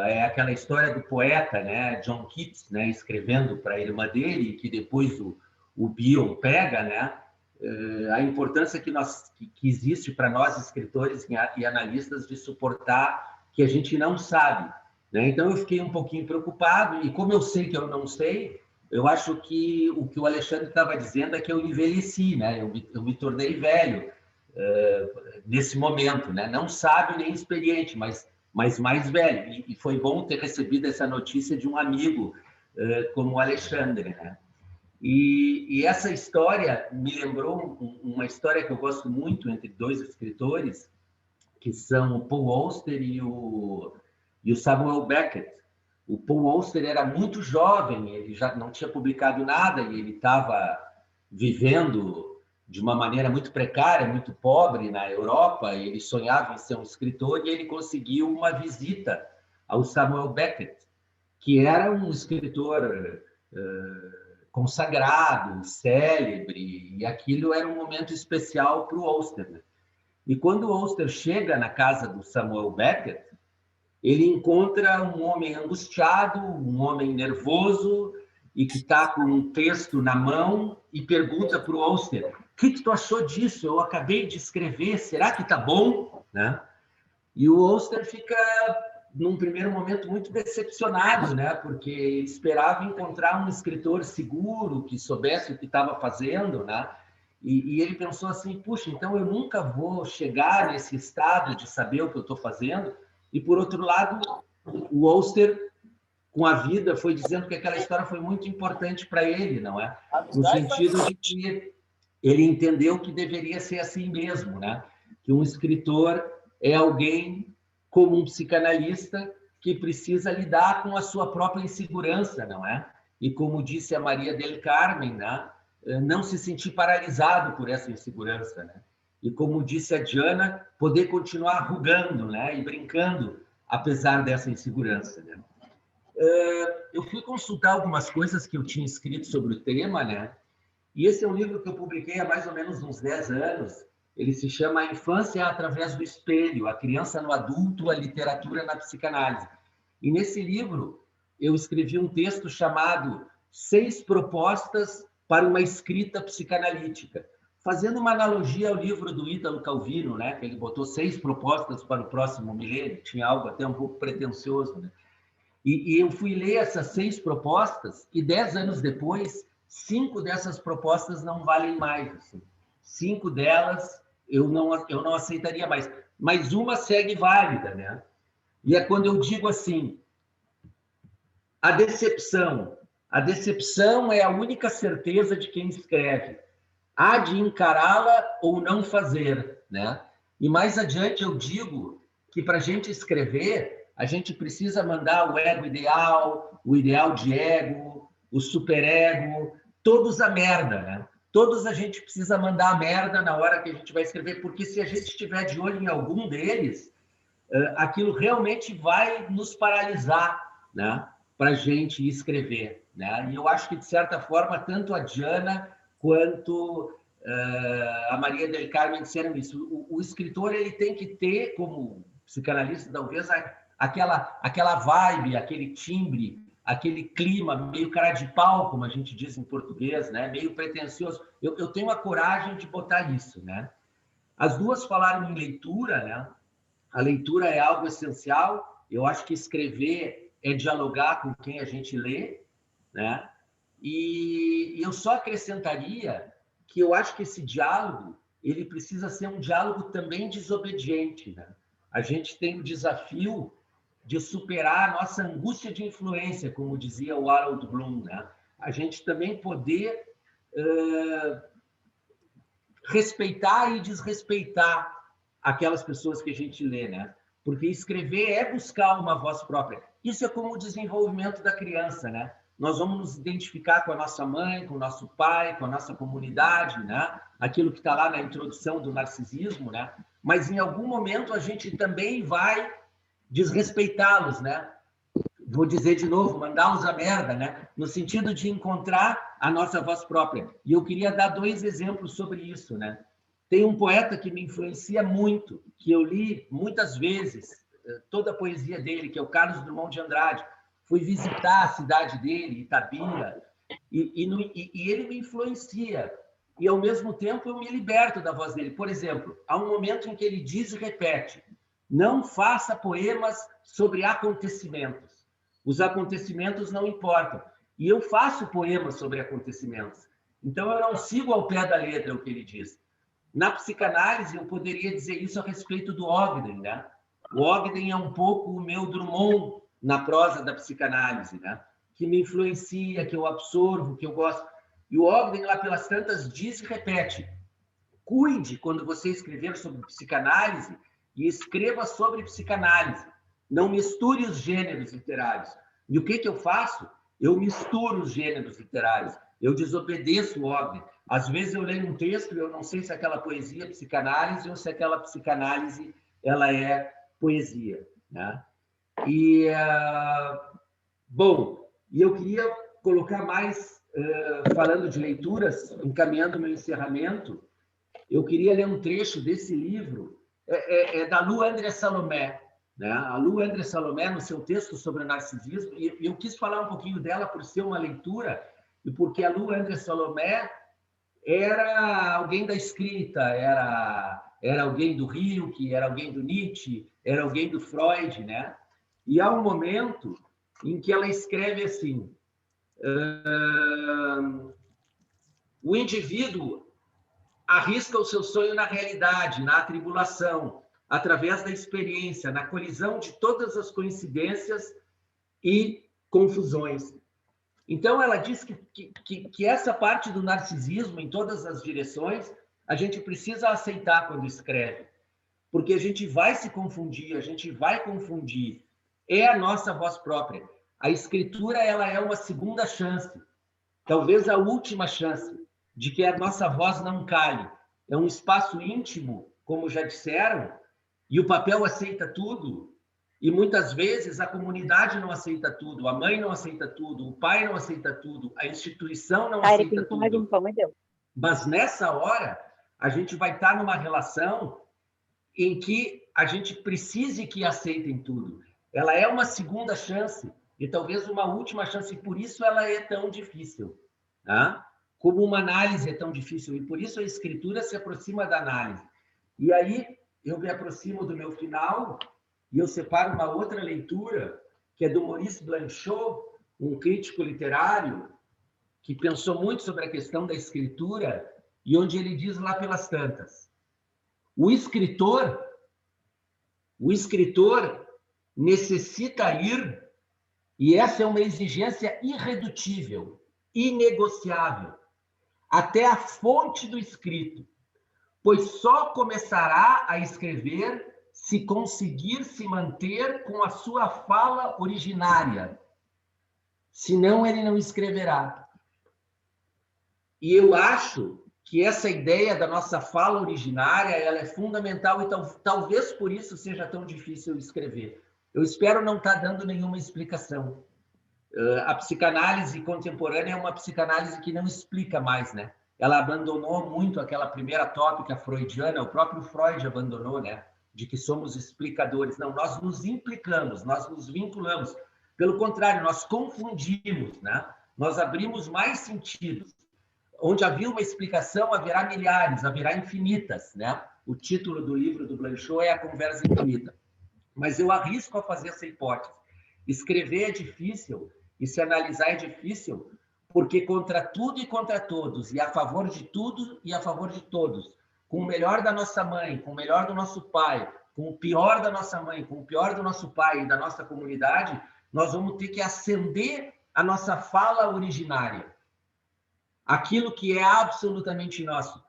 É aquela história do poeta, né, John Keats, né, escrevendo para a irmã dele, que depois o Bion pega, né? A importância que existe para nós, escritores e analistas, de suportar que a gente não sabe, né? Então, eu fiquei um pouquinho preocupado, e como eu sei que eu não sei, eu acho que o Alexandre estava dizendo é que eu envelheci, né? Eu me tornei velho nesse momento, né? Não sábio nem experiente, mas mais velho. E foi bom ter recebido essa notícia de um amigo como o Alexandre, né? E essa história me lembrou uma história que eu gosto muito entre dois escritores, que são o Paul Auster e o Samuel Beckett. O Paul Auster era muito jovem, ele já não tinha publicado nada e ele estava vivendo de uma maneira muito precária, muito pobre na Europa. Ele sonhava em ser um escritor e ele conseguiu uma visita ao Samuel Beckett, que era um escritor consagrado, célebre, e aquilo era um momento especial para o Auster, né? E quando o Auster chega na casa do Samuel Beckett, ele encontra um homem angustiado, um homem nervoso, e que está com um texto na mão, e pergunta para o Auster: o que tu achou disso? Eu acabei de escrever, será que está bom? Né? E o Auster fica, num primeiro momento, muito decepcionado, né? Porque ele esperava encontrar um escritor seguro, que soubesse o que estava fazendo, né? E ele pensou assim: puxa, então eu nunca vou chegar nesse estado de saber o que eu estou fazendo. E, por outro lado, o Auster, com a vida, foi dizendo que aquela história foi muito importante para ele, não é? No sentido de que ele entendeu que deveria ser assim mesmo, né? Que um escritor é alguém como um psicanalista que precisa lidar com a sua própria insegurança, não é? E como disse a Maria del Carmen, né? Não se sentir paralisado por essa insegurança, né? E como disse a Diana, poder continuar rugando, né? E brincando, apesar dessa insegurança, né? Eu fui consultar algumas coisas que eu tinha escrito sobre o tema, né? E esse é um livro que eu publiquei há mais ou menos uns 10 anos. Ele se chama A Infância através do Espelho, a criança no adulto, a literatura na psicanálise. E nesse livro eu escrevi um texto chamado 6 propostas para uma escrita psicanalítica, fazendo uma analogia ao livro do Ítalo Calvino, né? Que ele botou 6 propostas para o próximo milênio, tinha algo até um pouco pretensioso, né? E eu fui ler essas 6 propostas e 10 anos depois, 5 dessas propostas não valem mais. Assim. 5 delas eu não aceitaria mais. Mas uma segue válida, né? E é quando eu digo assim, a decepção é a única certeza de quem escreve. Há de encará-la ou não fazer, né? E mais adiante eu digo que para a gente escrever, a gente precisa mandar o ego ideal, o ideal de ego, o superego, todos a merda, né? Todos a gente precisa mandar a merda na hora que a gente vai escrever, porque se a gente estiver de olho em algum deles, aquilo realmente vai nos paralisar, né? Para a gente escrever, né? E eu acho que, de certa forma, tanto a Diana quanto a Maria del Carmen disseram isso. O escritor ele tem que ter, como psicanalista, talvez, aquela vibe, aquele timbre, aquele clima meio cara de pau, como a gente diz em português, né? Meio pretensioso. Eu tenho a coragem de botar isso, né? As duas falaram em leitura, né? A leitura é algo essencial. Eu acho que escrever é dialogar com quem a gente lê, né? E eu só acrescentaria que eu acho que esse diálogo ele precisa ser um diálogo também desobediente, né? A gente tem o desafio de superar a nossa angústia de influência, como dizia o Harold Bloom, né? A gente também poder respeitar e desrespeitar aquelas pessoas que a gente lê, né? Porque escrever é buscar uma voz própria. Isso é como o desenvolvimento da criança, né? Nós vamos nos identificar com a nossa mãe, com o nosso pai, com a nossa comunidade, né? Aquilo que está lá na introdução do narcisismo, né? Mas em algum momento a gente também vai desrespeitá-los, né? Vou dizer de novo, mandá-los a merda, né? No sentido de encontrar a nossa voz própria. E eu queria dar 2 exemplos sobre isso, né? Tem um poeta que me influencia muito, que eu li muitas vezes, toda a poesia dele, que é o Carlos Drummond de Andrade. Fui visitar a cidade dele, Itabira, e ele me influencia. E, ao mesmo tempo, eu me liberto da voz dele. Por exemplo, há um momento em que ele diz e repete: não faça poemas sobre acontecimentos. Os acontecimentos não importam. E eu faço poemas sobre acontecimentos. Então, eu não sigo ao pé da letra o que ele diz. Na psicanálise, eu poderia dizer isso a respeito do Ogden, né? O Ogden é um pouco o meu Drummond na prosa da psicanálise, né? Que me influencia, que eu absorvo, que eu gosto. E o Ogden, lá pelas tantas, diz e repete: cuide, quando você escrever sobre psicanálise, e escreva sobre psicanálise. Não misture os gêneros literários. E o que eu faço? Eu misturo os gêneros literários. Eu desobedeço o Ogden. Às vezes eu leio um texto e eu não sei se aquela poesia é psicanálise ou se aquela psicanálise ela é poesia, né? E, bom, e eu queria colocar mais, falando de leituras, encaminhando meu encerramento, eu queria ler um trecho desse livro, é da Lou André Salomé, né? A Lou André Salomé, no seu texto sobre o narcisismo, e eu quis falar um pouquinho dela por ser uma leitura, e porque a Lou André Salomé era alguém da escrita, era alguém do Rilke, era alguém do Nietzsche, era alguém do Freud, né? E há um momento em que ela escreve assim: o indivíduo arrisca o seu sonho na realidade, na atribulação, através da experiência, na colisão de todas as coincidências e confusões. Então, ela diz que essa parte do narcisismo, em todas as direções, a gente precisa aceitar quando escreve, porque a gente vai se confundir, a gente vai confundir. É a nossa voz própria. A escritura ela é uma segunda chance, talvez a última chance, de que a nossa voz não cale. É um espaço íntimo, como já disseram, e o papel aceita tudo. E muitas vezes a comunidade não aceita tudo, a mãe não aceita tudo, o pai não aceita tudo, a instituição não aceita tudo. Mas nessa hora, a gente vai estar numa relação em que a gente precise que aceitem tudo. Ela é uma segunda chance e talvez uma última chance, e por isso ela é tão difícil, tá? Como uma análise é tão difícil, e por isso a escritura se aproxima da análise. E aí eu me aproximo do meu final e eu separo uma outra leitura, que é do Maurice Blanchot, um crítico literário que pensou muito sobre a questão da escritura, e onde ele diz lá pelas tantas: O escritor necessita ir, e essa é uma exigência irredutível, inegociável, até a fonte do escrito, pois só começará a escrever se conseguir se manter com a sua fala originária. Senão, ele não escreverá. E eu acho que essa ideia da nossa fala originária, ela é fundamental e talvez por isso seja tão difícil escrever. Eu espero não estar dando nenhuma explicação. A psicanálise contemporânea é uma psicanálise que não explica mais, né? Ela abandonou muito aquela primeira tópica freudiana, o próprio Freud abandonou, né? De que somos explicadores. Não, nós nos implicamos, nós nos vinculamos. Pelo contrário, nós confundimos, né? Nós abrimos mais sentidos. Onde havia uma explicação, haverá milhares, haverá infinitas, né? O título do livro do Blanchot é A Conversa Infinita. Mas eu arrisco a fazer essa hipótese. Escrever é difícil e se analisar é difícil, porque contra tudo e contra todos, e a favor de tudo e a favor de todos, com o melhor da nossa mãe, com o melhor do nosso pai, com o pior da nossa mãe, com o pior do nosso pai e da nossa comunidade, nós vamos ter que acender a nossa fala originária. Aquilo que é absolutamente nosso.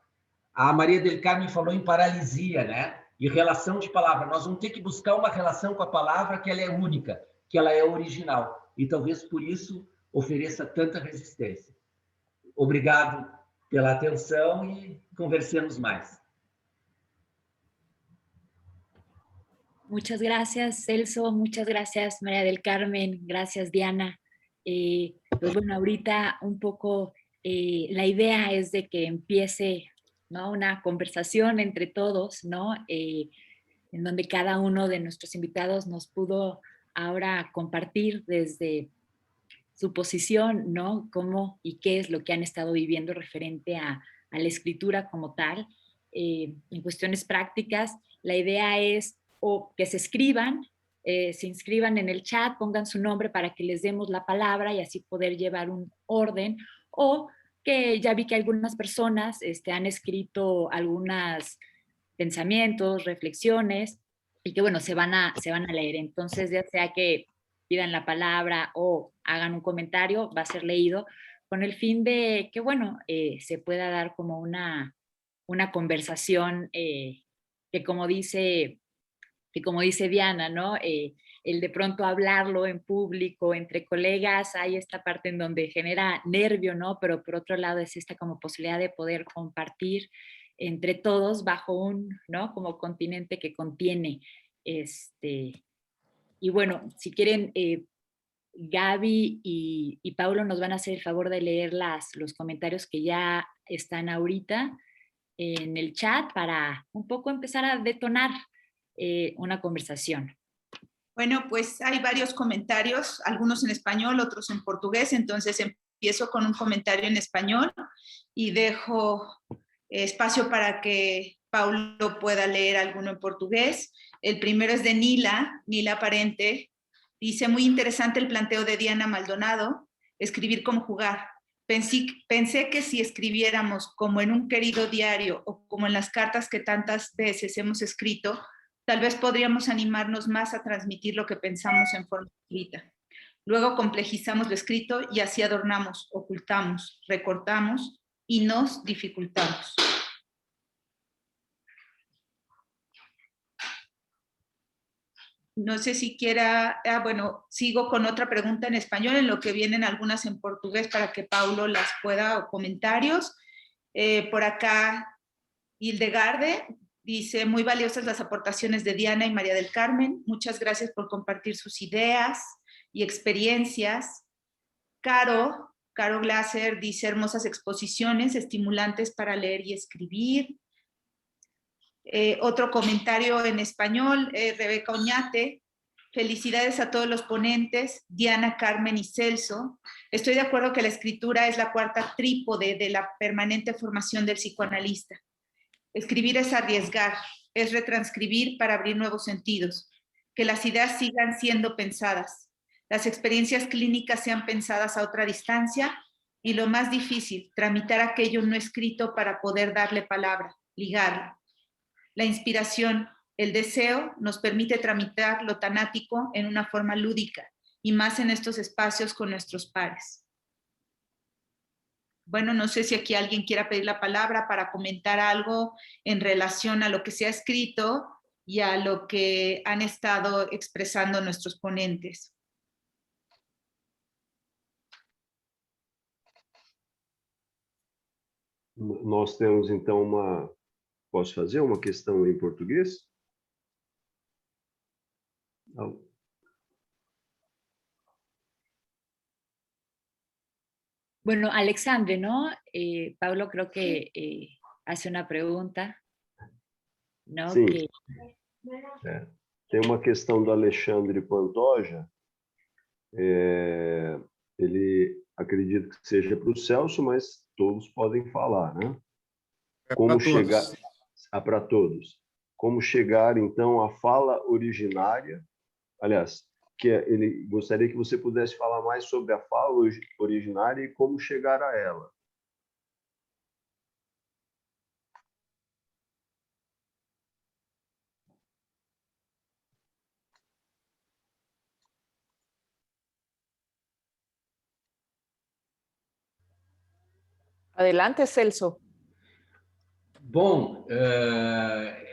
A Maria del Carmen falou em paralisia, né? E relação de palavra. Nós vamos ter que buscar uma relação com a palavra que ela é única, que ela é original. E talvez por isso ofereça tanta resistência. Obrigado pela atenção e conversemos mais. Muchas gracias, Celso. Muchas gracias, María del Carmen. Gracias, Diana. Pues bueno, ahorita un poco la idea es de que empiece, ¿no?, una conversación entre todos, ¿no? En donde cada uno de nuestros invitados nos pudo ahora compartir desde su posición, ¿no? Cómo y qué es lo que han estado viviendo referente a la escritura como tal. En cuestiones prácticas, la idea es o que se escriban, se inscriban en el chat, pongan su nombre para que les demos la palabra y así poder llevar un orden, o que ya vi que algunas personas han escrito algunos pensamientos, reflexiones, y que bueno, se van a leer. Entonces, ya sea que pidan la palabra o hagan un comentario, va a ser leído con el fin de que, bueno, se pueda dar como una conversación que como dice Diana, ¿no? El de pronto hablarlo en público, entre colegas, hay esta parte en donde genera nervio, ¿no? Pero por otro lado es esta como posibilidad de poder compartir entre todos bajo un, ¿no?, como continente que contiene. Y bueno, si quieren, Gaby y Paulo nos van a hacer el favor de leer los comentarios que ya están ahorita en el chat para un poco empezar a detonar una conversación. Bueno, pues hay varios comentarios, algunos en español, otros en portugués, entonces empiezo con un comentario en español y dejo espacio para que Paulo pueda leer alguno en portugués. El primero es de Nila Parente. Dice, muy interesante el planteo de Diana Maldonado, escribir como jugar. Pensé que si escribiéramos como en un querido diario o como en las cartas que tantas veces hemos escrito, tal vez podríamos animarnos más a transmitir lo que pensamos en forma escrita. Luego complejizamos lo escrito y así adornamos, ocultamos, recortamos y nos dificultamos. No sé si quiera, bueno, sigo con otra pregunta en español, en lo que vienen algunas en portugués para que Paulo las pueda, o comentarios. Por acá, Hildegarde dice, muy valiosas las aportaciones de Diana y María del Carmen. Muchas gracias por compartir sus ideas y experiencias. Caro Glaser dice, hermosas exposiciones, estimulantes para leer y escribir. Otro comentario en español, Rebeca Oñate, felicidades a todos los ponentes, Diana, Carmen y Celso. Estoy de acuerdo que la escritura es la cuarta trípode de la permanente formación del psicoanalista. Escribir es arriesgar, es retranscribir para abrir nuevos sentidos, que las ideas sigan siendo pensadas, las experiencias clínicas sean pensadas a otra distancia y lo más difícil, tramitar aquello no escrito para poder darle palabra, ligarlo. La inspiración, el deseo, nos permite tramitar lo tanático en una forma lúdica, y más en estos espacios con nuestros pares. Bueno, no sé si aquí alguien quiera pedir la palabra para comentar algo en relación a lo que se ha escrito y a lo que han estado expresando nuestros ponentes. Nós temos, então, uma... Posso fazer uma questão em português? Não. Bueno, Alexandre, ¿no? Pablo creo que hace una pregunta, ¿no? Sim. Que... Tem uma questão do Alexandre Pantoja. Ele acredita que seja para o Celso, mas todos podem falar, né? Como chegar para todos. Como chegar, então, à fala originária. Aliás, ele gostaria que você pudesse falar mais sobre a fala originária e como chegar a ela. Adelante, Celso. Bom,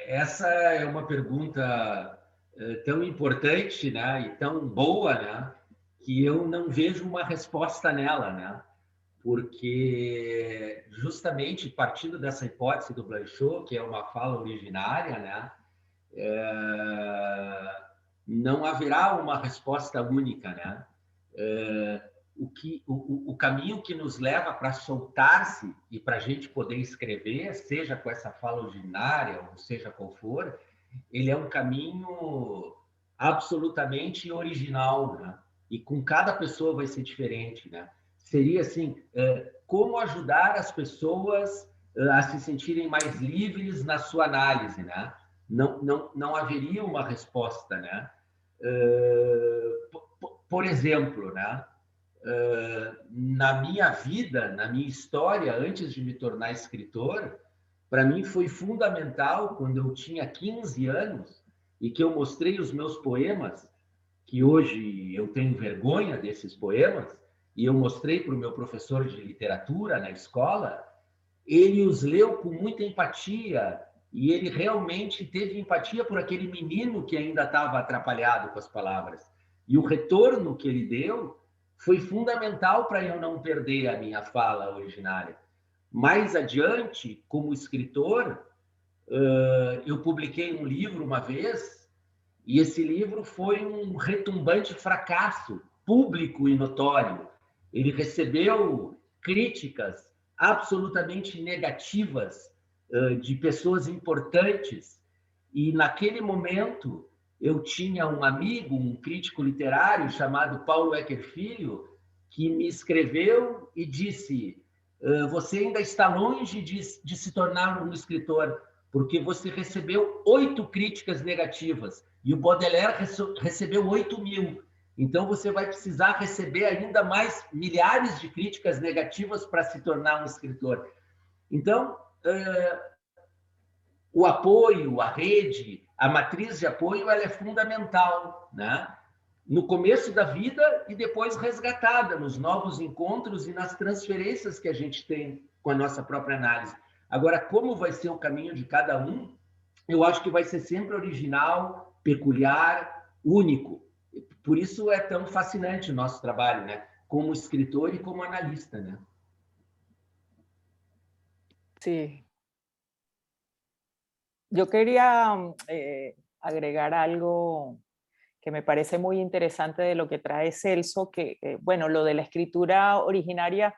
essa é uma pergunta tão importante, né, e tão boa, né, que eu não vejo uma resposta nela, né, porque justamente partindo dessa hipótese do Blanchot, que é uma fala originária, né, não haverá uma resposta única, né. O caminho que nos leva para soltar-se e para a gente poder escrever, seja com essa fala originária, ou seja qual for, ele é um caminho absolutamente original, né? E com cada pessoa vai ser diferente, né? Seria assim, como ajudar as pessoas a se sentirem mais livres na sua análise, né? Não haveria uma resposta, né? Por exemplo, né? Na minha vida, na minha história, antes de me tornar escritor, para mim foi fundamental, quando eu tinha 15 anos e que eu mostrei os meus poemas, que hoje eu tenho vergonha desses poemas, e eu mostrei para o meu professor de literatura na escola, ele os leu com muita empatia, e ele realmente teve empatia por aquele menino que ainda estava atrapalhado com as palavras. E o retorno que ele deu foi fundamental para eu não perder a minha fala originária. Mais adiante, como escritor, eu publiquei um livro uma vez, e esse livro foi um retumbante fracasso público e notório. Ele recebeu críticas absolutamente negativas de pessoas importantes, e naquele momento eu tinha um amigo, um crítico literário chamado Paulo Ecker Filho, que me escreveu e disse: você ainda está longe de se tornar um escritor, porque você recebeu 8 críticas negativas e o Baudelaire recebeu 8.000. Então você vai precisar receber ainda mais milhares de críticas negativas para se tornar um escritor. Então, o apoio, a rede, a matriz de apoio, ela é fundamental, né? No começo da vida e depois resgatada nos novos encontros e nas transferências que a gente tem com a nossa própria análise. Agora, como vai ser o caminho de cada um, eu acho que vai ser sempre original, peculiar, único. Por isso é tão fascinante o nosso trabalho, né? Como escritor e como analista, né? Sí. Yo quería agregar algo que me parece muy interesante de lo que trae Celso, que, bueno, lo de la escritura originaria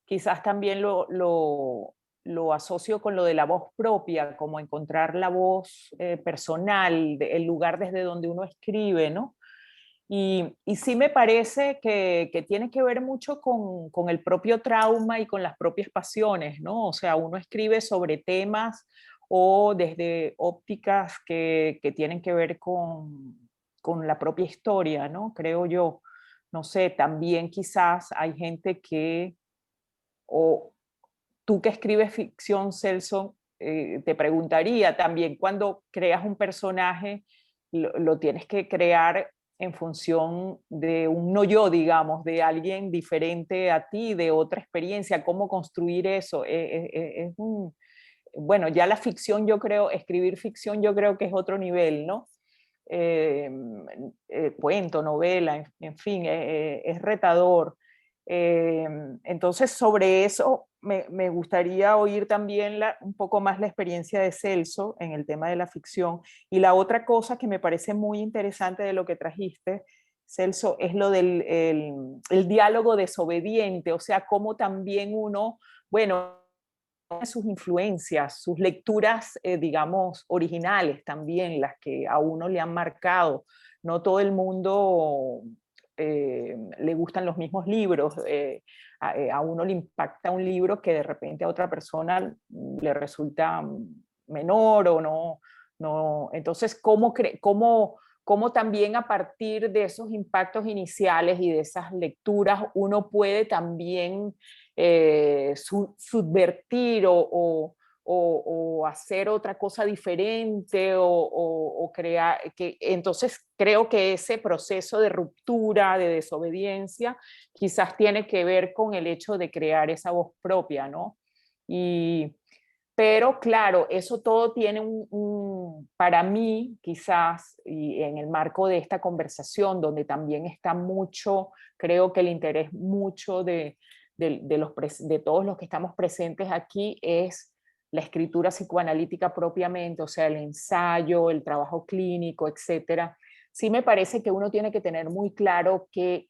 quizás también lo asocio con lo de la voz propia, como encontrar la voz personal, el lugar desde donde uno escribe, ¿no? Y sí me parece que tiene que ver mucho con el propio trauma y con las propias pasiones, ¿no? O sea, uno escribe sobre temas o desde ópticas que tienen que ver con la propia historia, ¿no? Creo yo. No sé, también quizás hay gente que, o tú que escribes ficción, Celso, te preguntaría también, cuando creas un personaje, lo tienes que crear en función de un no yo, digamos, de alguien diferente a ti, de otra experiencia, cómo construir eso. Bueno, ya la ficción, yo creo, escribir ficción yo creo que es otro nivel, ¿no? Cuento, novela, en fin, es retador. Entonces, sobre eso me gustaría oír también un poco más la experiencia de Celso en el tema de la ficción. Y la otra cosa que me parece muy interesante de lo que trajiste, Celso, es lo del el diálogo desobediente, o sea, cómo también uno, bueno, sus influencias, sus lecturas, digamos, originales también, las que a uno le han marcado. No todo el mundo le gustan los mismos libros. A uno le impacta un libro que de repente a otra persona le resulta menor o no. Entonces, ¿cómo también a partir de esos impactos iniciales y de esas lecturas uno puede también subvertir o hacer otra cosa diferente o crear? Entonces creo que ese proceso de ruptura, de desobediencia, quizás tiene que ver con el hecho de crear esa voz propia, ¿no? Pero claro, eso todo tiene para mí quizás, y en el marco de esta conversación, donde también está mucho, creo que el interés mucho de todos los que estamos presentes aquí es la escritura psicoanalítica propiamente, o sea, el ensayo, el trabajo clínico, etcétera. Sí me parece que uno tiene que tener muy claro el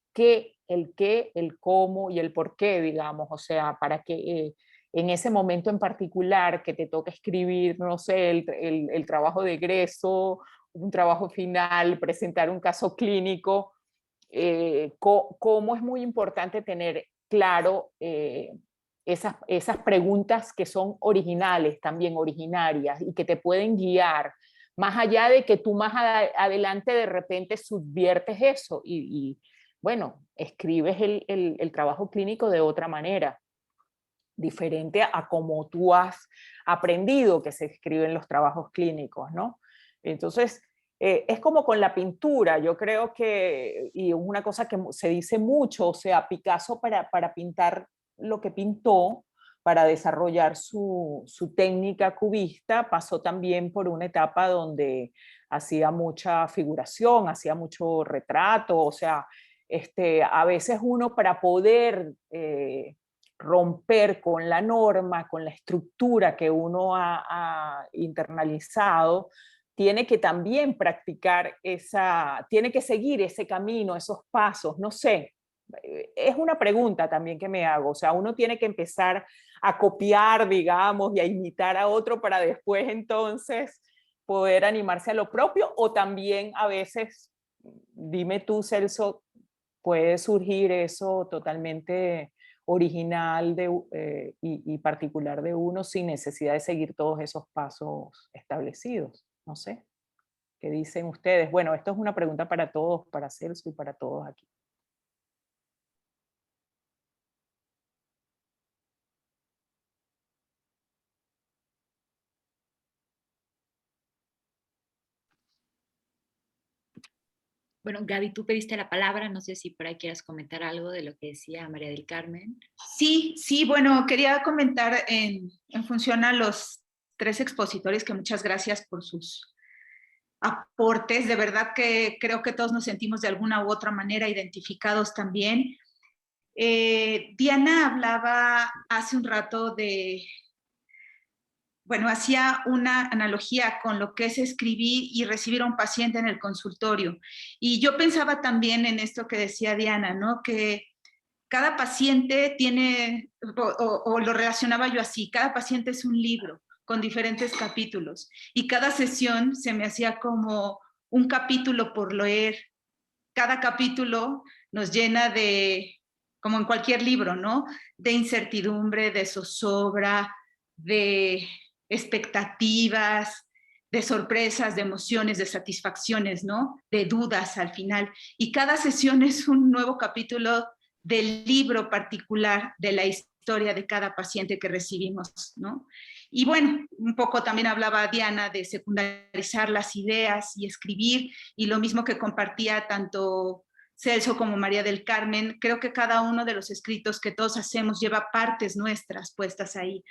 qué, el cómo y el por qué, digamos, o sea, para que en ese momento en particular que te toca escribir, no sé, el trabajo de egreso, un trabajo final, presentar un caso clínico, cómo es muy importante tener claro esas preguntas que son originales, también originarias, y que te pueden guiar, más allá de que tú más adelante de repente subviertes eso y bueno, escribes el trabajo clínico de otra manera, diferente a como tú has aprendido que se escriben los trabajos clínicos, ¿no? Entonces, es como con la pintura, yo creo que, y es una cosa que se dice mucho, o sea, Picasso para pintar lo que pintó, para desarrollar su técnica cubista, pasó también por una etapa donde hacía mucha figuración, hacía mucho retrato, o sea, a veces uno para poder romper con la norma, con la estructura que uno ha internalizado, tiene que también practicar tiene que seguir ese camino, esos pasos, no sé. Es una pregunta también que me hago, o sea, uno tiene que empezar a copiar, digamos, y a imitar a otro para después entonces poder animarse a lo propio, o también a veces, dime tú, Celso, puede surgir eso totalmente original y particular de uno sin necesidad de seguir todos esos pasos establecidos. No sé, ¿qué dicen ustedes? Bueno, esto es una pregunta para todos, para Celso y para todos aquí. Bueno, Gaby, tú pediste la palabra, no sé si por ahí quieras comentar algo de lo que decía María del Carmen. Sí, bueno, quería comentar en función a los tres expositores, que muchas gracias por sus aportes. De verdad que creo que todos nos sentimos de alguna u otra manera identificados también. Diana hablaba hace un rato hacía una analogía con lo que es escribir y recibir a un paciente en el consultorio. Y yo pensaba también en esto que decía Diana, ¿no? Que cada paciente tiene, o lo relacionaba yo así, cada paciente es un libro con diferentes capítulos. Y cada sesión se me hacía como un capítulo por leer. Cada capítulo nos llena de, como en cualquier libro, ¿no? De incertidumbre, de zozobra, de expectativas, de sorpresas, de emociones, de satisfacciones, ¿no? De dudas al final. Y cada sesión es un nuevo capítulo del libro particular de la historia de cada paciente que recibimos, ¿no? Y bueno, un poco también hablaba Diana de secundarizar las ideas y escribir, y lo mismo que compartía tanto Celso como María del Carmen. Creo que cada uno de los escritos que todos hacemos lleva partes nuestras puestas ahí.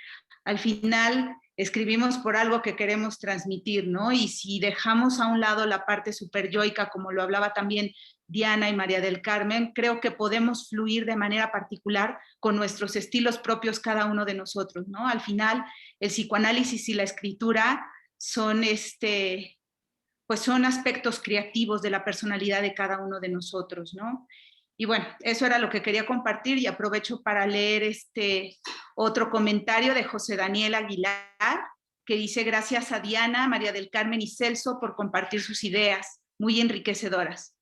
Al final escribimos por algo que queremos transmitir, ¿no? Y si dejamos a un lado la parte superyoica, como lo hablaba también Diana y María del Carmen, creo que podemos fluir de manera particular con nuestros estilos propios cada uno de nosotros, ¿no? Al final, el psicoanálisis y la escritura son pues son aspectos creativos de la personalidad de cada uno de nosotros, ¿no? Y bueno, eso era lo que quería compartir, y aprovecho para leer otro comentario de José Daniel Aguilar, que dice: gracias a Diana, María del Carmen y Celso por compartir sus ideas, muy enriquecedoras.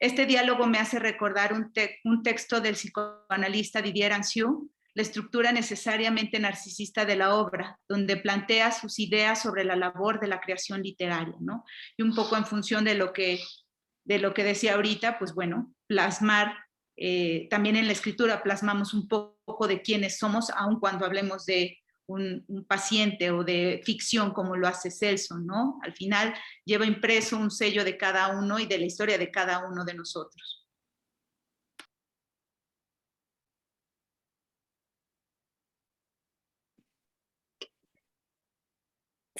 Este diálogo me hace recordar un texto del psicoanalista Didier Rancière, La estructura necesariamente narcisista de la obra, donde plantea sus ideas sobre la labor de la creación literaria, ¿no? Y un poco en función de lo que decía ahorita, pues bueno, plasmar, también en la escritura plasmamos un poco de quiénes somos, aun cuando hablemos de un paciente o de ficción como lo hace Celso, ¿no? Al final lleva impreso un sello de cada uno y de la historia de cada uno de nosotros.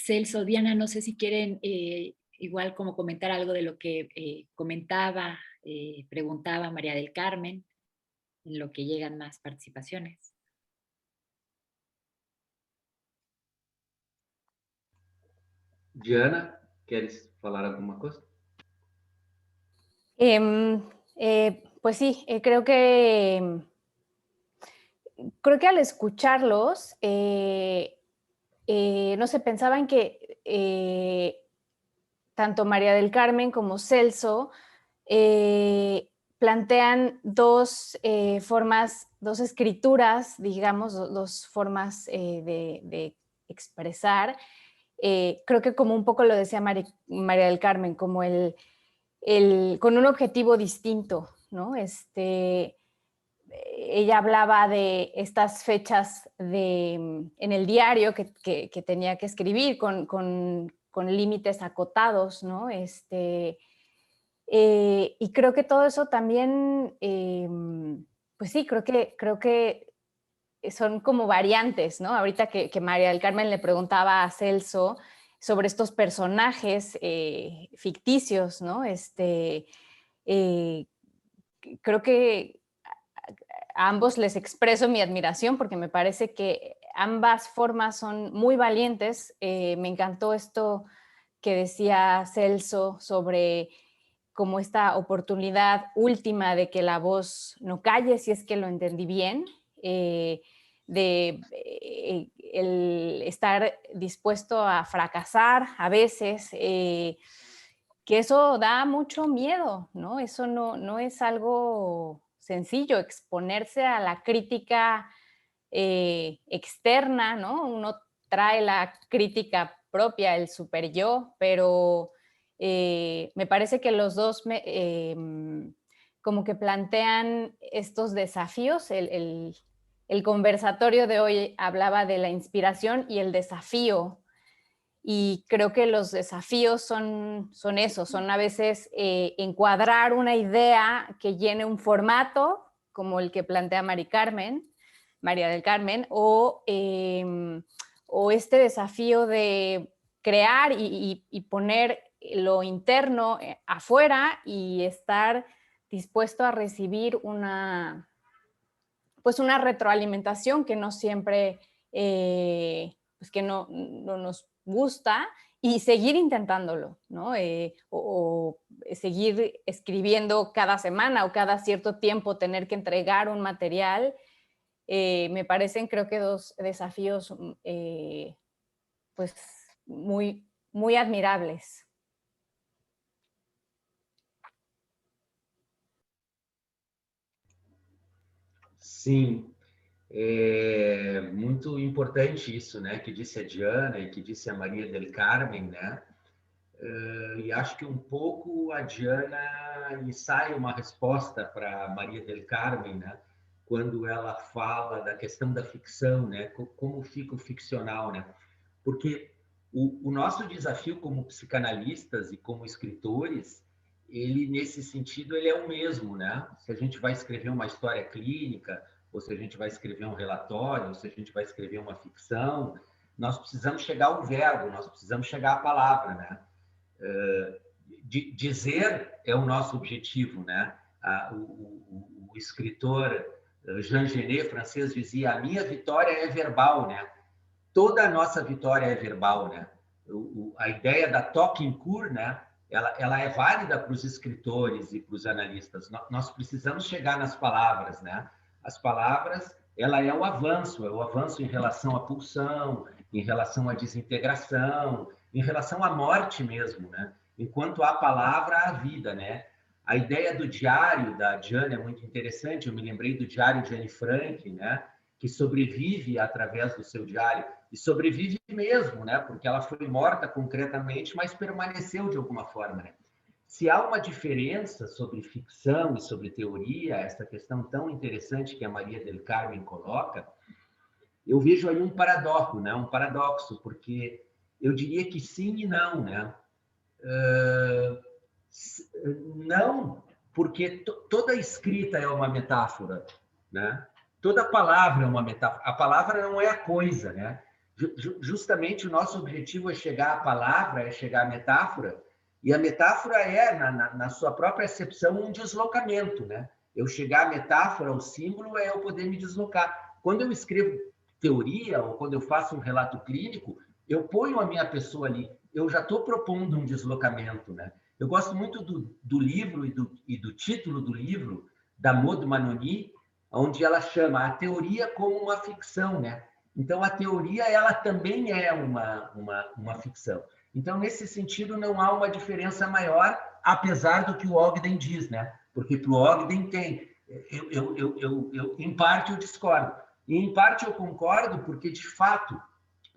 Celso, Diana, no sé si quieren igual como comentar algo de lo que preguntaba María del Carmen, en lo que llegan más participaciones. Diana, ¿quieres falar alguna cosa? Pues sí, creo que al escucharlos, no sé, pensaba en que tanto María del Carmen como Celso plantean dos formas, dos escrituras, digamos, dos formas de expresar. Creo que como un poco lo decía María del Carmen, como con un objetivo distinto, ¿no? Ella hablaba de estas fechas en el diario que tenía que escribir con límites acotados, ¿no? Y creo que todo eso también, pues sí, creo que son como variantes, ¿no? Ahorita que María del Carmen le preguntaba a Celso sobre estos personajes ficticios, ¿no? Creo que a ambos les expreso mi admiración porque me parece que ambas formas son muy valientes. Me encantó esto que decía Celso sobre como esta oportunidad última de que la voz no calle, si es que lo entendí bien, el estar dispuesto a fracasar a veces, que eso da mucho miedo, ¿no? Eso no es algo sencillo, exponerse a la crítica externa, ¿no? Uno trae la crítica propia, el super yo, pero me parece que los dos como que plantean estos desafíos. El conversatorio de hoy hablaba de la inspiración y el desafío, y creo que los desafíos son esos, son a veces encuadrar una idea que llene un formato, como el que plantea María del Carmen, o este desafío de crear y poner lo interno afuera y estar dispuesto a recibir una retroalimentación que no siempre, pues que no nos gusta, y seguir intentándolo, ¿no? O seguir escribiendo cada semana o cada cierto tiempo, tener que entregar un material. Me parecen, creo que, dos desafíos pues muy, muy admirables. Sim, é muito importante isso, né? Que disse a Diana e que disse a Maria del Carmen, né? E acho que um pouco a Diana ensaia uma resposta para Maria del Carmen, né? Quando ela fala da questão da ficção, né? Como fica o ficcional, né? Porque o nosso desafio como psicanalistas e como escritores, ele, nesse sentido, ele é o mesmo, né? Se a gente vai escrever uma história clínica, ou se a gente vai escrever um relatório, ou se a gente vai escrever uma ficção, nós precisamos chegar ao verbo, nós precisamos chegar à palavra, né? Dizer é o nosso objetivo, né? O escritor Jean Genet, francês, dizia: a minha vitória é verbal, né? Toda a nossa vitória é verbal, né? A ideia da talking cure, né? Ela é válida para os escritores e para os analistas. Nós precisamos chegar nas palavras, né? As palavras, ela é o avanço em relação à pulsão, em relação à desintegração, em relação à morte mesmo, né? Enquanto há palavra, há vida, né? A ideia do diário da Diana é muito interessante. Eu me lembrei do diário de Anne Frank, né? Que sobrevive através do seu diário. E sobrevive mesmo, né? Porque ela foi morta concretamente, mas permaneceu de alguma forma, né? Se há uma diferença sobre ficção e sobre teoria, essa questão tão interessante que a Maria del Carmen coloca, eu vejo aí um paradoxo, né? Um paradoxo, porque eu diria que sim e não, né? Não, porque toda escrita é uma metáfora, né? Toda palavra é uma metáfora. A palavra não é a coisa, né? Justamente o nosso objetivo é chegar à palavra, é chegar à metáfora, e a metáfora é, na sua própria acepção, um deslocamento, né? Eu chegar à metáfora, ao símbolo, é eu poder me deslocar. Quando eu escrevo teoria, ou quando eu faço um relato clínico, eu ponho a minha pessoa ali, eu já estou propondo um deslocamento, né? Eu gosto muito do livro e do título do livro, da Maud Manoni, onde ela chama a teoria como uma ficção, né? Então, a teoria, ela também é uma ficção. Então, nesse sentido, não há uma diferença maior, apesar do que o Ogden diz, né? Porque para o Ogden tem... em parte, eu discordo. E, em parte, eu concordo, porque, de fato,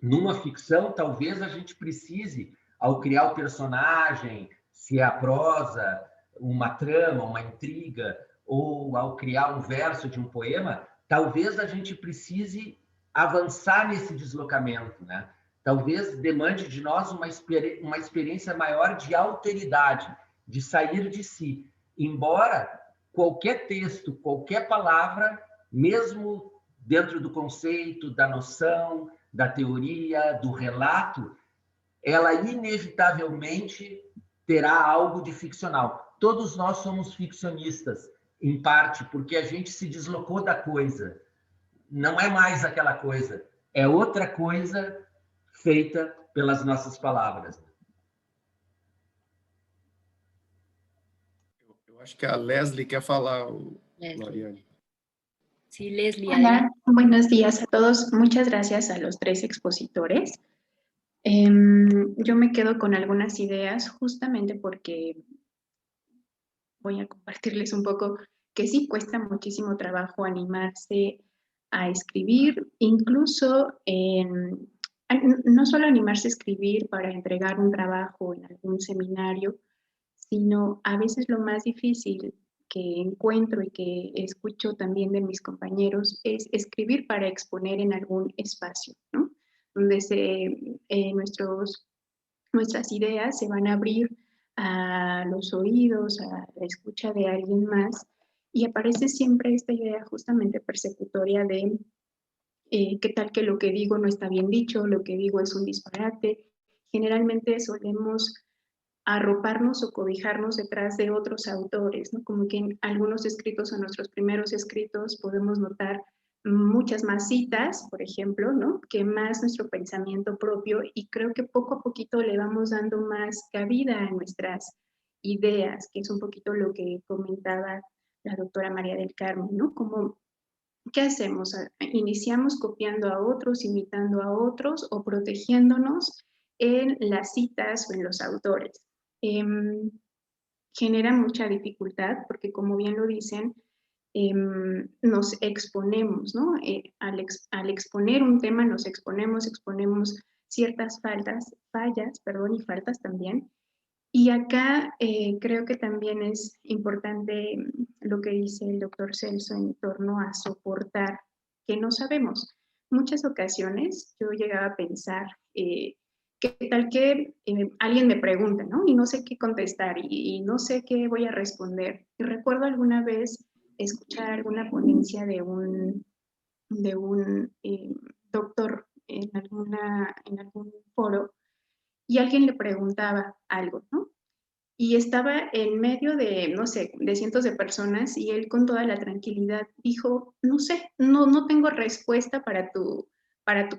numa ficção, talvez a gente precise, ao criar o personagem, se é a prosa, uma trama, uma intriga, ou ao criar um verso de um poema, talvez a gente precise avançar nesse deslocamento, né? Talvez demande de nós uma experiência maior de alteridade, de sair de si. Embora qualquer texto, qualquer palavra, mesmo dentro do conceito, da noção, da teoria, do relato, ela inevitavelmente terá algo de ficcional. Todos nós somos ficcionistas, em parte, porque a gente se deslocou da coisa. Não é mais aquela coisa, é outra coisa feita pelas nossas palavras. Eu acho que a Leslie quer falar, Leslie. Mariane. Sí, Leslie. Hola, buenos días a todos. Muchas gracias a los tres expositores. Yo me quedo con algunas ideas justamente porque voy a compartirles un poco que sí cuesta muchísimo trabajo animarse a escribir, incluso no solo animarse a escribir para entregar un trabajo en algún seminario, sino a veces lo más difícil que encuentro y que escucho también de mis compañeros es escribir para exponer en algún espacio, ¿no? Donde nuestras ideas se van a abrir a los oídos, a la escucha de alguien más, y aparece siempre esta idea justamente persecutoria de qué tal que lo que digo no está bien dicho, lo que digo es un disparate. Generalmente solemos arroparnos o cobijarnos detrás de otros autores, ¿no? Como que en algunos escritos o nuestros primeros escritos podemos notar muchas más citas, por ejemplo, ¿no? Que más nuestro pensamiento propio, y creo que poco a poquito le vamos dando más cabida a nuestras ideas, que es un poquito lo que comentaba la doctora María del Carmen, ¿no? Como, ¿qué hacemos? ¿Iniciamos copiando a otros, imitando a otros o protegiéndonos en las citas o en los autores? Genera mucha dificultad porque, como bien lo dicen, nos exponemos, ¿no? Al exponer un tema nos exponemos ciertas fallas, y faltas también. Y acá creo que también es importante lo que dice el doctor Celso en torno a soportar que no sabemos. Muchas ocasiones yo llegaba a pensar ¿qué tal que alguien me pregunta, ¿no? Y no sé qué contestar y no sé qué voy a responder? Y recuerdo alguna vez escuchar alguna ponencia de un doctor en algún foro y alguien le preguntaba algo, ¿no? Y estaba en medio de, no sé, de cientos de personas y él con toda la tranquilidad dijo, no sé, no tengo respuesta para tu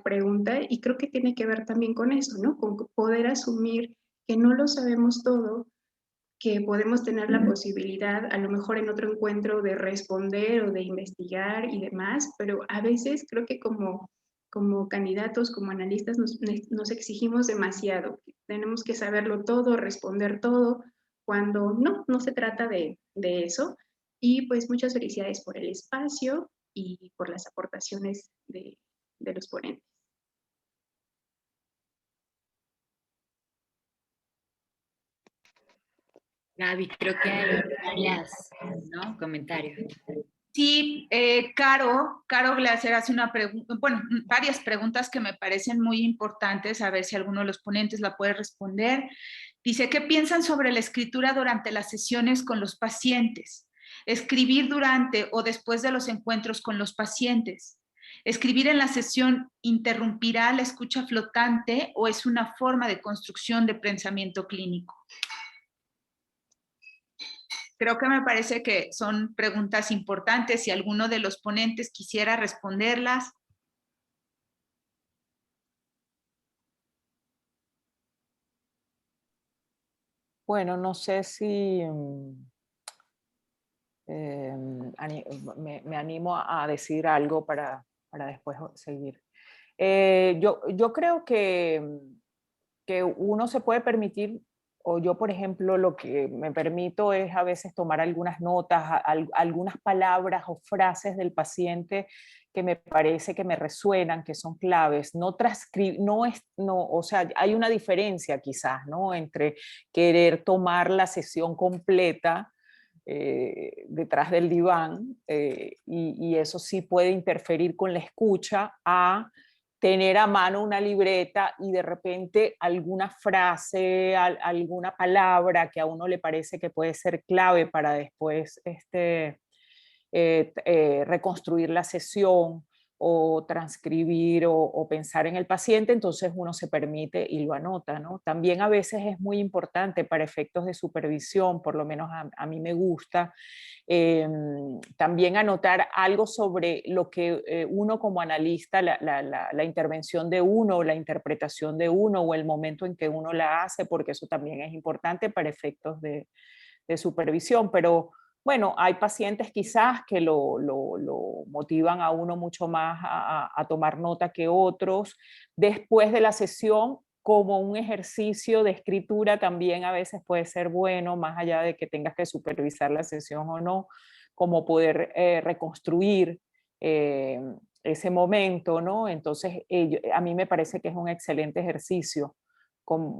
pregunta y creo que tiene que ver también con eso, ¿no? Con poder asumir que no lo sabemos todo, que podemos tener la posibilidad, a lo mejor en otro encuentro, de responder o de investigar y demás, pero a veces creo que como candidatos, como analistas, nos exigimos demasiado. Tenemos que saberlo todo, responder todo, cuando no se trata de eso. Y pues muchas felicidades por el espacio y por las aportaciones de los ponentes. Gaby, creo que hay varias, ¿no? Comentarios. Sí, Caro Glaser hace una pregunta, bueno, varias preguntas que me parecen muy importantes, a ver si alguno de los ponentes la puede responder. Dice, ¿qué piensan sobre la escritura durante las sesiones con los pacientes? ¿Escribir durante o después de los encuentros con los pacientes? ¿Escribir en la sesión interrumpirá la escucha flotante o es una forma de construcción de pensamiento clínico? Creo que me parece que son preguntas importantes. Si alguno de los ponentes quisiera responderlas. Bueno, no sé si me animo a decir algo para después seguir. Yo creo que uno se puede permitir, o yo, por ejemplo, lo que me permito es a veces tomar algunas notas, algunas palabras o frases del paciente que me parece que me resuenan, que son claves. No transcribir, o sea, hay una diferencia quizás, ¿no? Entre querer tomar la sesión completa detrás del diván, y eso sí puede interferir con la escucha, a tener a mano una libreta y de repente alguna frase, alguna palabra que a uno le parece que puede ser clave para después reconstruir la sesión o transcribir o pensar en el paciente, entonces uno se permite y lo anota, ¿no? También a veces es muy importante para efectos de supervisión, por lo menos a mí me gusta, también anotar algo sobre lo que uno como analista, la intervención de uno, la interpretación de uno o el momento en que uno la hace, porque eso también es importante para efectos de supervisión, pero bueno, hay pacientes quizás que lo motivan a uno mucho más a tomar nota que otros. Después de la sesión, como un ejercicio de escritura, también a veces puede ser bueno, más allá de que tengas que supervisar la sesión o no, como poder reconstruir ese momento, ¿no? Entonces, a mí me parece que es un excelente ejercicio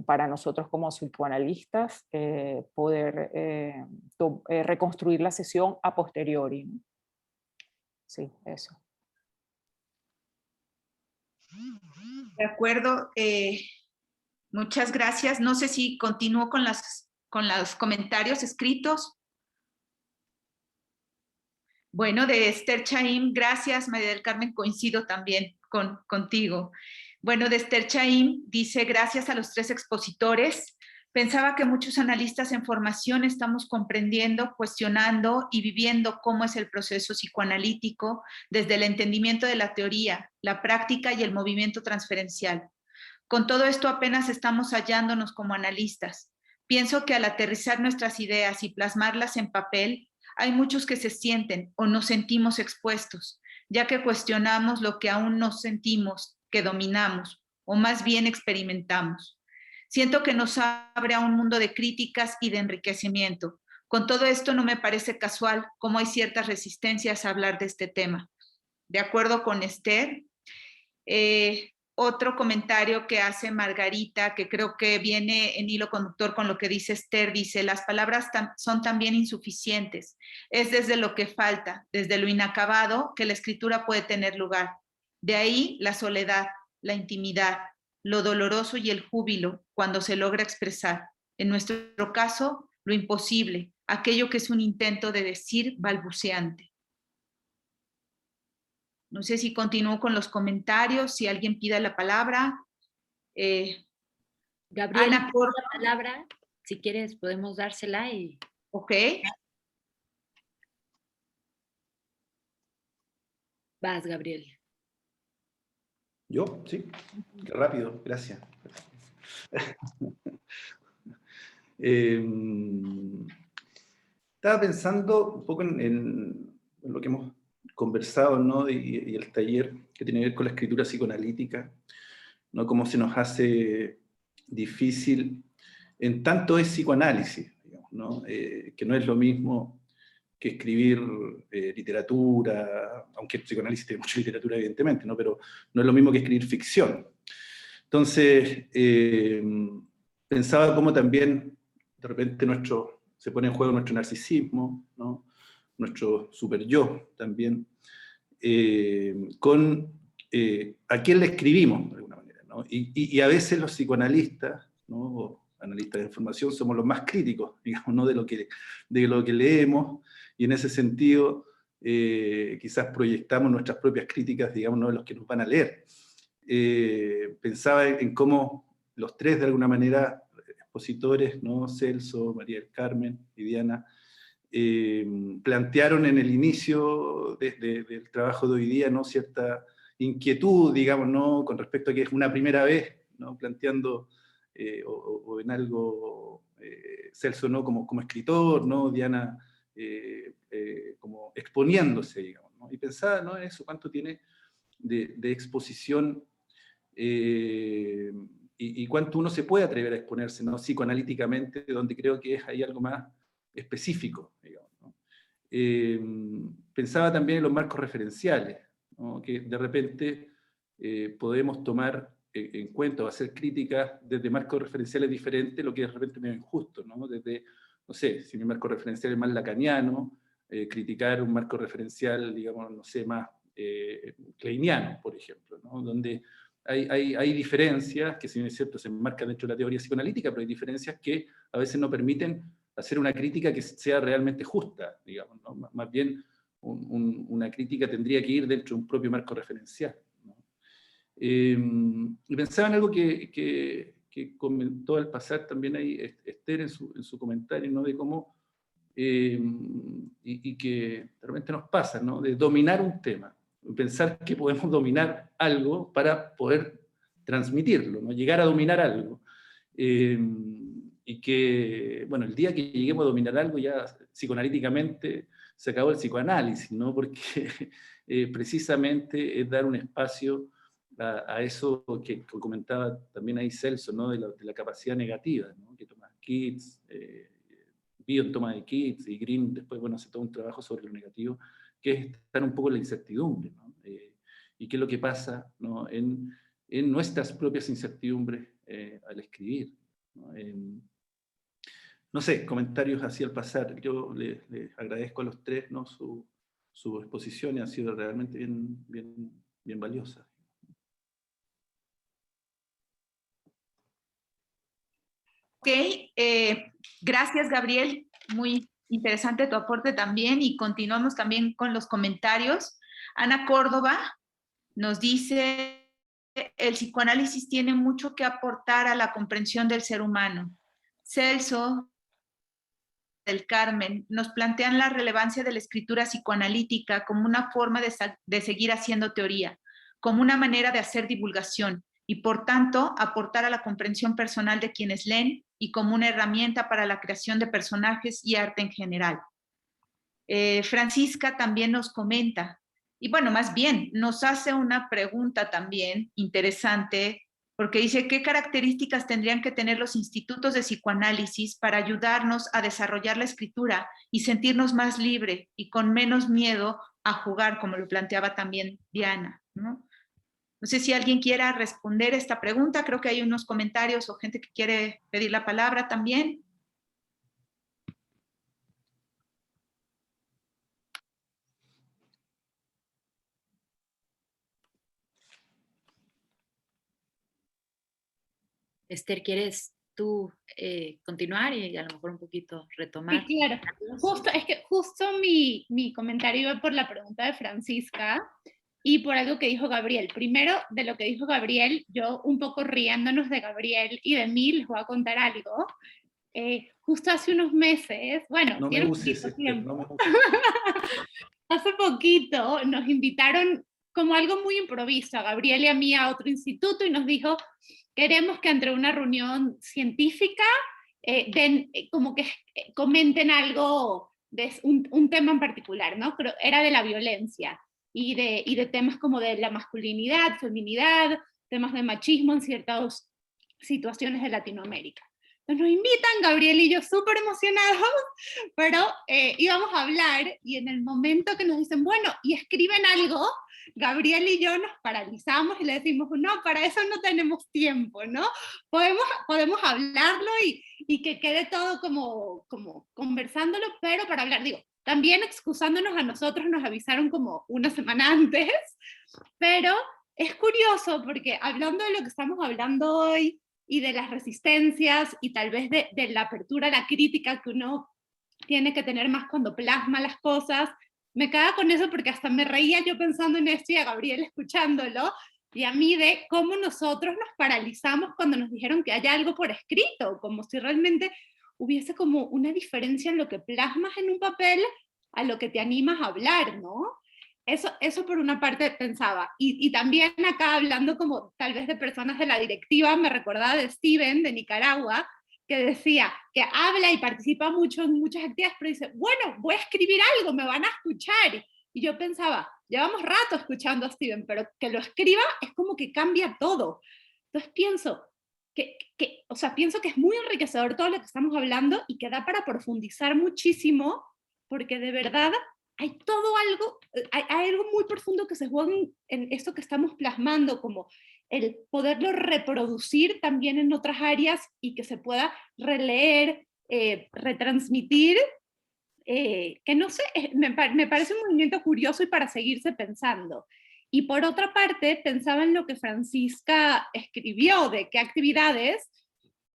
para nosotros como psicoanalistas, poder reconstruir la sesión a posteriori. Sí, eso. De acuerdo, muchas gracias. No sé si continúo con los comentarios escritos. Bueno, de Esther Chaim, gracias, María del Carmen, coincido también contigo. Bueno, de Esther Chaim dice, gracias a los tres expositores. Pensaba que muchos analistas en formación estamos comprendiendo, cuestionando y viviendo cómo es el proceso psicoanalítico desde el entendimiento de la teoría, la práctica y el movimiento transferencial. Con todo esto apenas estamos hallándonos como analistas. Pienso que al aterrizar nuestras ideas y plasmarlas en papel, hay muchos que se sienten o nos sentimos expuestos, ya que cuestionamos lo que aún no sentimos, que dominamos, o más bien experimentamos. Siento que nos abre a un mundo de críticas y de enriquecimiento. Con todo esto no me parece casual cómo hay ciertas resistencias a hablar de este tema. De acuerdo con Esther, otro comentario que hace Margarita, que creo que viene en hilo conductor con lo que dice Esther, dice, las palabras son también insuficientes. Es desde lo que falta, desde lo inacabado, que la escritura puede tener lugar. De ahí la soledad, la intimidad, lo doloroso y el júbilo cuando se logra expresar. En nuestro caso, lo imposible, aquello que es un intento de decir balbuceante. No sé si continúo con los comentarios, si alguien pida la palabra. Gabriel, Ana, por la palabra, si quieres podemos dársela y... Ok. Vas, Gabriel. ¿Yo? Sí. Qué rápido, gracias. Estaba pensando un poco en lo que hemos conversado, ¿no? Y el taller que tiene que ver con la escritura psicoanalítica, ¿no? Cómo se nos hace difícil, en tanto es psicoanálisis, digamos, ¿no? Que no es lo mismo que escribir literatura, aunque el psicoanálisis tiene mucha literatura evidentemente, ¿no? Pero no es lo mismo que escribir ficción. Entonces, pensaba cómo también de repente se pone en juego nuestro narcisismo, ¿no? Nuestro super yo también, con a quién le escribimos de alguna manera, ¿no? Y a veces los psicoanalistas, ¿no? O analistas de información somos los más críticos, digamos, ¿no? de lo que leemos, y en ese sentido quizás proyectamos nuestras propias críticas, digamos, ¿no? de los que nos van a leer. Pensaba en cómo los tres de alguna manera expositores, ¿no? Celso, María del Carmen y Diana, plantearon en el inicio del trabajo de hoy día, ¿no? cierta inquietud, digamos, ¿no? con respecto a que es una primera vez, ¿no? planteando o en algo Celso, ¿no? como escritor, ¿no? Diana como exponiéndose, digamos, ¿no? Y pensaba, ¿no? en eso, cuánto tiene de exposición y cuánto uno se puede atrever a exponerse, ¿no? psicoanalíticamente, donde creo que es ahí algo más específico, digamos, ¿no? Pensaba también en los marcos referenciales, ¿no? que de repente podemos tomar en cuenta o hacer críticas desde marcos referenciales diferentes, lo que de repente me es injusto, ¿no? Desde, no sé, si mi marco referencial es más lacaniano, criticar un marco referencial, digamos, no sé, más kleiniano, por ejemplo, ¿no? Donde hay diferencias que, si bien es cierto, se enmarcan dentro de la teoría psicoanalítica, pero hay diferencias que a veces no permiten hacer una crítica que sea realmente justa, digamos, ¿no? Más bien una crítica tendría que ir dentro de un propio marco referencial, ¿no? Y pensaba en algo que comentó al pasar también ahí Esther en su comentario, ¿no? de cómo, y que de repente nos pasa, ¿no? de dominar un tema, pensar que podemos dominar algo para poder transmitirlo, ¿no? llegar a dominar algo. Y que, bueno, el día que lleguemos a dominar algo ya psicoanalíticamente se acabó el psicoanálisis, ¿no? Porque precisamente es dar un espacio a eso que comentaba también ahí Celso, ¿no? de la capacidad negativa, ¿no? que toma Keats, Bion toma de Keats, y Green después, bueno, hace todo un trabajo sobre lo negativo, que es estar un poco en la incertidumbre, ¿no? Y qué es lo que pasa, ¿no? en nuestras propias incertidumbres al escribir, ¿no? No sé, comentarios así al pasar. Yo les agradezco a los tres, ¿no? su exposición, y ha sido realmente bien valiosa. Ok, gracias Gabriel, muy interesante tu aporte también, y continuamos también con los comentarios. Ana Córdoba nos dice: el psicoanálisis tiene mucho que aportar a la comprensión del ser humano. Celso del Carmen nos plantean la relevancia de la escritura psicoanalítica como una forma de seguir haciendo teoría, como una manera de hacer divulgación y, por tanto, aportar a la comprensión personal de quienes leen, y como una herramienta para la creación de personajes y arte en general. Francisca también nos comenta, y bueno, más bien nos hace una pregunta también interesante, porque dice: ¿qué características tendrían que tener los institutos de psicoanálisis para ayudarnos a desarrollar la escritura y sentirnos más libre y con menos miedo a jugar, como lo planteaba también Diana, ¿no? No sé si alguien quiera responder esta pregunta. Creo que hay unos comentarios o gente que quiere pedir la palabra también. Esther, ¿quieres tú continuar y a lo mejor un poquito retomar? Sí, claro. Justo mi comentario iba por la pregunta de Francisca y por algo que dijo Gabriel. Primero, de lo que dijo Gabriel, yo un poco riéndonos de Gabriel y de mí, les voy a contar algo. Justo hace unos meses, bueno, No me tiene uses, poquito Esther, tiempo. no me uses. Hace poquito nos invitaron como algo muy improviso a Gabriel y a mí a otro instituto y nos dijo, queremos que entre una reunión científica como que comenten algo de un tema en particular, ¿no? Pero era de la violencia y de temas como de la masculinidad, feminidad, temas de machismo en ciertas situaciones de Latinoamérica. Entonces nos invitan, Gabriel y yo súper emocionados, pero íbamos a hablar y en el momento que nos dicen, bueno, y escriben algo, Gabriel y yo nos paralizamos y le decimos, no, para eso no tenemos tiempo, ¿no? Podemos hablarlo y que quede todo como conversándolo, pero para hablar, digo, también excusándonos a nosotros, nos avisaron como una semana antes, pero es curioso porque hablando de lo que estamos hablando hoy, y de las resistencias y tal vez de la apertura a la crítica que uno tiene que tener más cuando plasma las cosas. Me quedaba con eso porque hasta me reía yo pensando en esto y a Gabriel escuchándolo, y a mí de cómo nosotros nos paralizamos cuando nos dijeron que haya algo por escrito, como si realmente hubiese como una diferencia en lo que plasmas en un papel a lo que te animas a hablar, ¿no? Eso por una parte pensaba. Y también acá hablando como tal vez de personas de la directiva, me recordaba de Steven de Nicaragua, que decía que habla y participa mucho en muchas actividades, pero dice, bueno, voy a escribir algo, me van a escuchar. Y yo pensaba, llevamos rato escuchando a Steven, pero que lo escriba es como que cambia todo. Entonces pienso pienso que es muy enriquecedor todo lo que estamos hablando y que da para profundizar muchísimo, porque de verdad hay todo algo, hay algo muy profundo que se juega en esto que estamos plasmando, como el poderlo reproducir también en otras áreas y que se pueda releer, retransmitir, que no sé, me parece un movimiento curioso y para seguirse pensando. Y por otra parte, pensaba en lo que Francisca escribió, de qué actividades,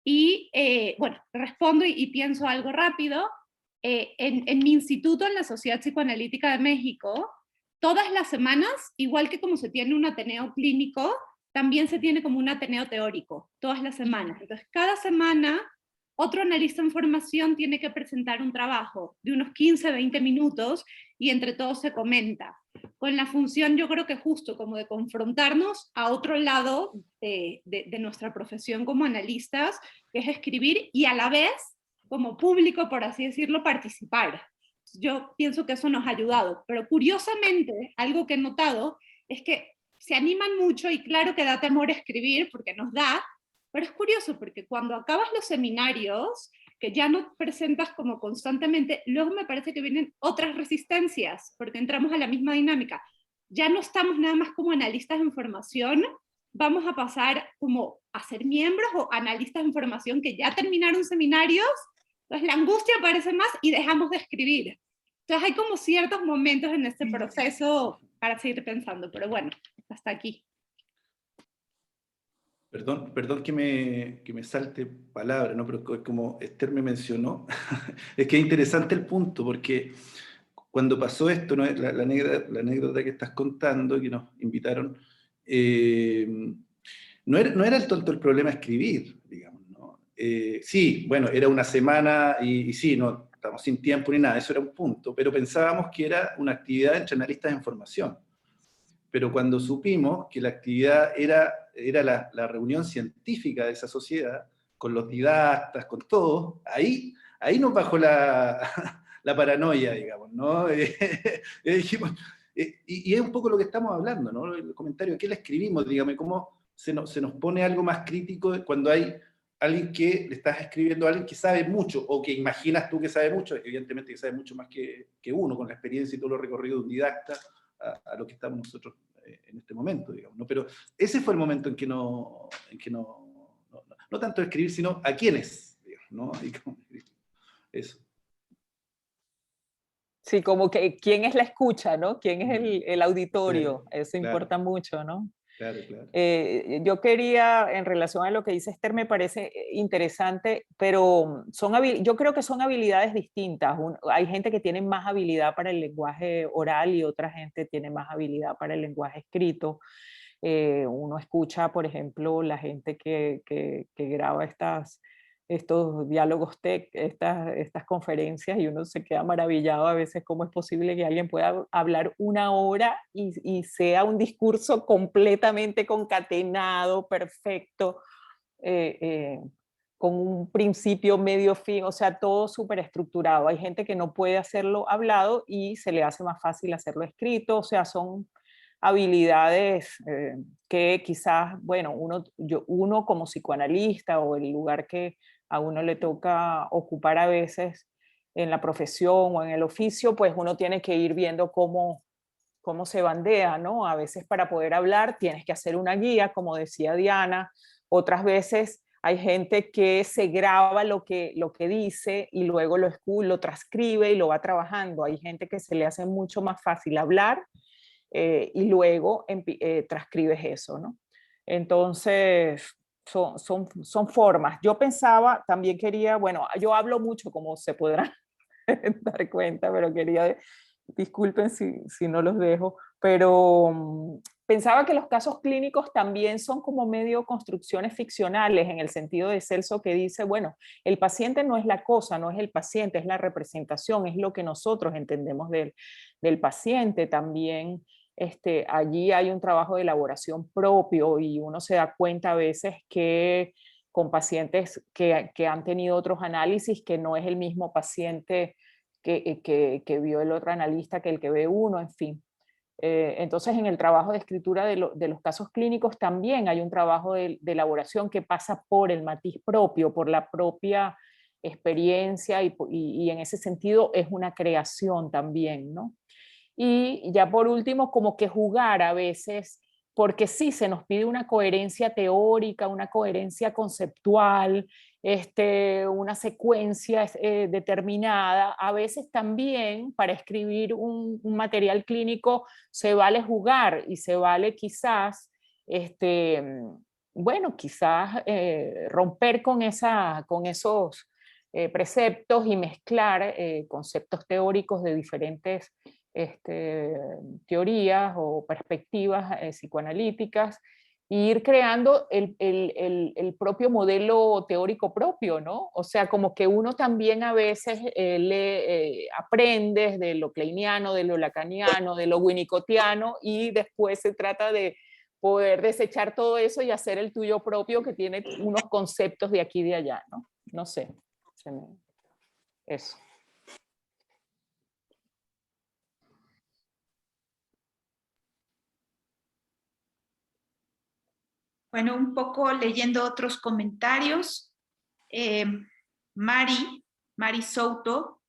y bueno, respondo y pienso algo rápido. En mi instituto, en la Sociedad Psicoanalítica de México, todas las semanas, igual que como se tiene un ateneo clínico, también se tiene como un ateneo teórico, todas las semanas. Entonces, cada semana, otro analista en formación tiene que presentar un trabajo de unos 15, 20 minutos y entre todos se comenta. Con la función, yo creo que justo como de confrontarnos a otro lado de nuestra profesión como analistas, que es escribir y a la vez como público, por así decirlo, participar. Yo pienso que eso nos ha ayudado, pero curiosamente, algo que he notado es que se animan mucho y claro que da temor escribir porque nos da, pero es curioso porque cuando acabas los seminarios, que ya no presentas como constantemente, luego me parece que vienen otras resistencias, porque entramos a la misma dinámica. Ya no estamos nada más como analistas de información, vamos a pasar como a ser miembros o analistas de información que ya terminaron seminarios. Entonces la angustia aparece más y dejamos de escribir. Entonces hay como ciertos momentos en este proceso para seguir pensando, pero bueno, hasta aquí. Perdón que me salte palabra, ¿no? Pero como Esther me mencionó, es que es interesante el punto, porque cuando pasó esto, ¿no? la anécdota que estás contando, que nos invitaron, no era el tonto el problema escribir, digamos, ¿no? Sí, bueno, era una semana y sí, no estamos sin tiempo ni nada, eso era un punto, pero pensábamos que era una actividad entre analistas de información. Pero cuando supimos que la actividad era la reunión científica de esa sociedad, con los didactas, con todo, ahí nos bajó la paranoia, digamos, ¿no? Dijimos, y es un poco lo que estamos hablando, ¿no? El comentario, ¿qué le escribimos? Dígame, ¿cómo se nos pone algo más crítico cuando hay alguien que le estás escribiendo a alguien que sabe mucho, o que imaginas tú que sabe mucho, evidentemente que sabe mucho más que uno, con la experiencia y todo lo recorrido de un didacta, a lo que estamos nosotros en este momento, digamos, ¿no? Pero ese fue el momento en que no tanto escribir, sino a quiénes, digamos, ¿no? Eso. Sí, como que quién es la escucha, ¿no? ¿Quién es el auditorio? Eso claro. importa mucho, ¿no? Claro, claro. Yo quería, en relación a lo que dice Esther, me parece interesante, pero yo creo que son habilidades distintas. Hay gente que tiene más habilidad para el lenguaje oral y otra gente tiene más habilidad para el lenguaje escrito. Uno escucha, por ejemplo, la gente que graba estos diálogos tech, estas conferencias, y uno se queda maravillado a veces cómo es posible que alguien pueda hablar una hora y sea un discurso completamente concatenado, perfecto, con un principio, medio, fin, o sea, todo súper estructurado. Hay gente que no puede hacerlo hablado y se le hace más fácil hacerlo escrito, o sea, son habilidades que quizás, bueno, uno como psicoanalista o el lugar que a uno le toca ocupar a veces en la profesión o en el oficio, pues uno tiene que ir viendo cómo se bandea, ¿no? A veces para poder hablar tienes que hacer una guía, como decía Diana, otras veces hay gente que se graba lo que dice y luego lo transcribe y lo va trabajando. Hay gente que se le hace mucho más fácil hablar y luego transcribes eso, ¿no? Entonces, son formas. Yo pensaba, también quería, bueno, yo hablo mucho, como se podrán dar cuenta, pero quería, disculpen si no los dejo, pero pensaba que los casos clínicos también son como medio construcciones ficcionales, en el sentido de Celso, que dice, bueno, el paciente no es la cosa, no es el paciente, es la representación, es lo que nosotros entendemos del paciente también. Allí hay un trabajo de elaboración propio y uno se da cuenta a veces que con pacientes que han tenido otros análisis, que no es el mismo paciente que vio el otro analista que el que ve uno, en fin. Entonces, en el trabajo de escritura de los casos clínicos también hay un trabajo de elaboración que pasa por el matiz propio, por la propia experiencia y en ese sentido es una creación también, ¿no? Y ya por último, como que jugar a veces, porque sí, se nos pide una coherencia teórica, una coherencia conceptual, una secuencia determinada. A veces también para escribir un material clínico se vale jugar y se vale quizás, bueno, quizás romper con esos preceptos y mezclar conceptos teóricos de diferentes teorías o perspectivas psicoanalíticas e ir creando el propio modelo teórico propio, ¿no? O sea, como que uno también a veces aprende de lo kleiniano, de lo lacaniano, de lo winnicottiano y después se trata de poder desechar todo eso y hacer el tuyo propio que tiene unos conceptos de aquí y de allá, ¿no? No sé. Eso. Bueno, un poco leyendo otros comentarios. Mari Souto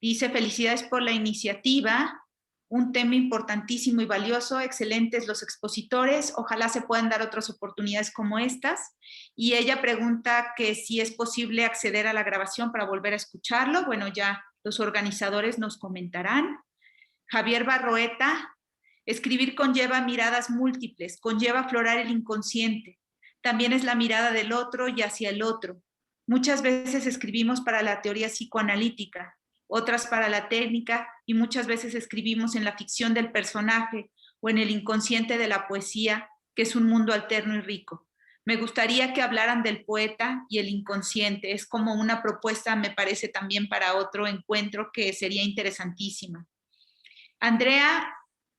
dice: felicidades por la iniciativa, un tema importantísimo y valioso, excelentes los expositores, ojalá se puedan dar otras oportunidades como estas. Y ella pregunta que si es posible acceder a la grabación para volver a escucharlo. Bueno, ya los organizadores nos comentarán. Javier Barroeta: escribir conlleva miradas múltiples, conlleva aflorar el inconsciente. También es la mirada del otro y hacia el otro. Muchas veces escribimos para la teoría psicoanalítica, otras para la técnica y muchas veces escribimos en la ficción del personaje o en el inconsciente de la poesía, que es un mundo alterno y rico. Me gustaría que hablaran del poeta y el inconsciente. Es como una propuesta, me parece, también para otro encuentro que sería interesantísima. Andrea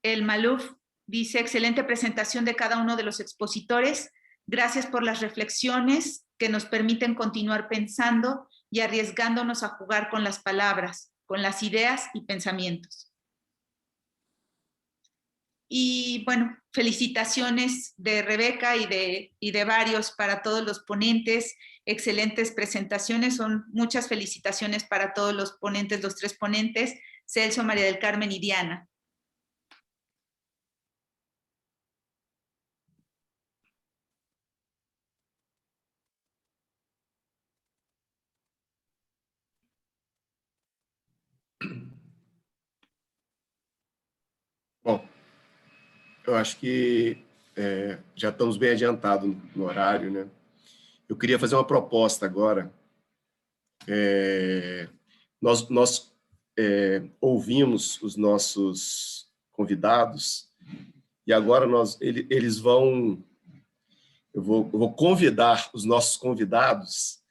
El Maluf dice: excelente presentación de cada uno de los expositores. Gracias por las reflexiones que nos permiten continuar pensando y arriesgándonos a jugar con las palabras, con las ideas y pensamientos. Y bueno, felicitaciones de Rebeca y de varios para todos los ponentes. Excelentes presentaciones, son muchas felicitaciones para todos los ponentes, los tres ponentes, Celso, María del Carmen y Diana. Bom, eu acho que já estamos bem adiantados no horário, né? Eu queria fazer uma proposta agora. Nós ouvimos os nossos convidados e agora eles vão... Eu vou convidar os nossos convidados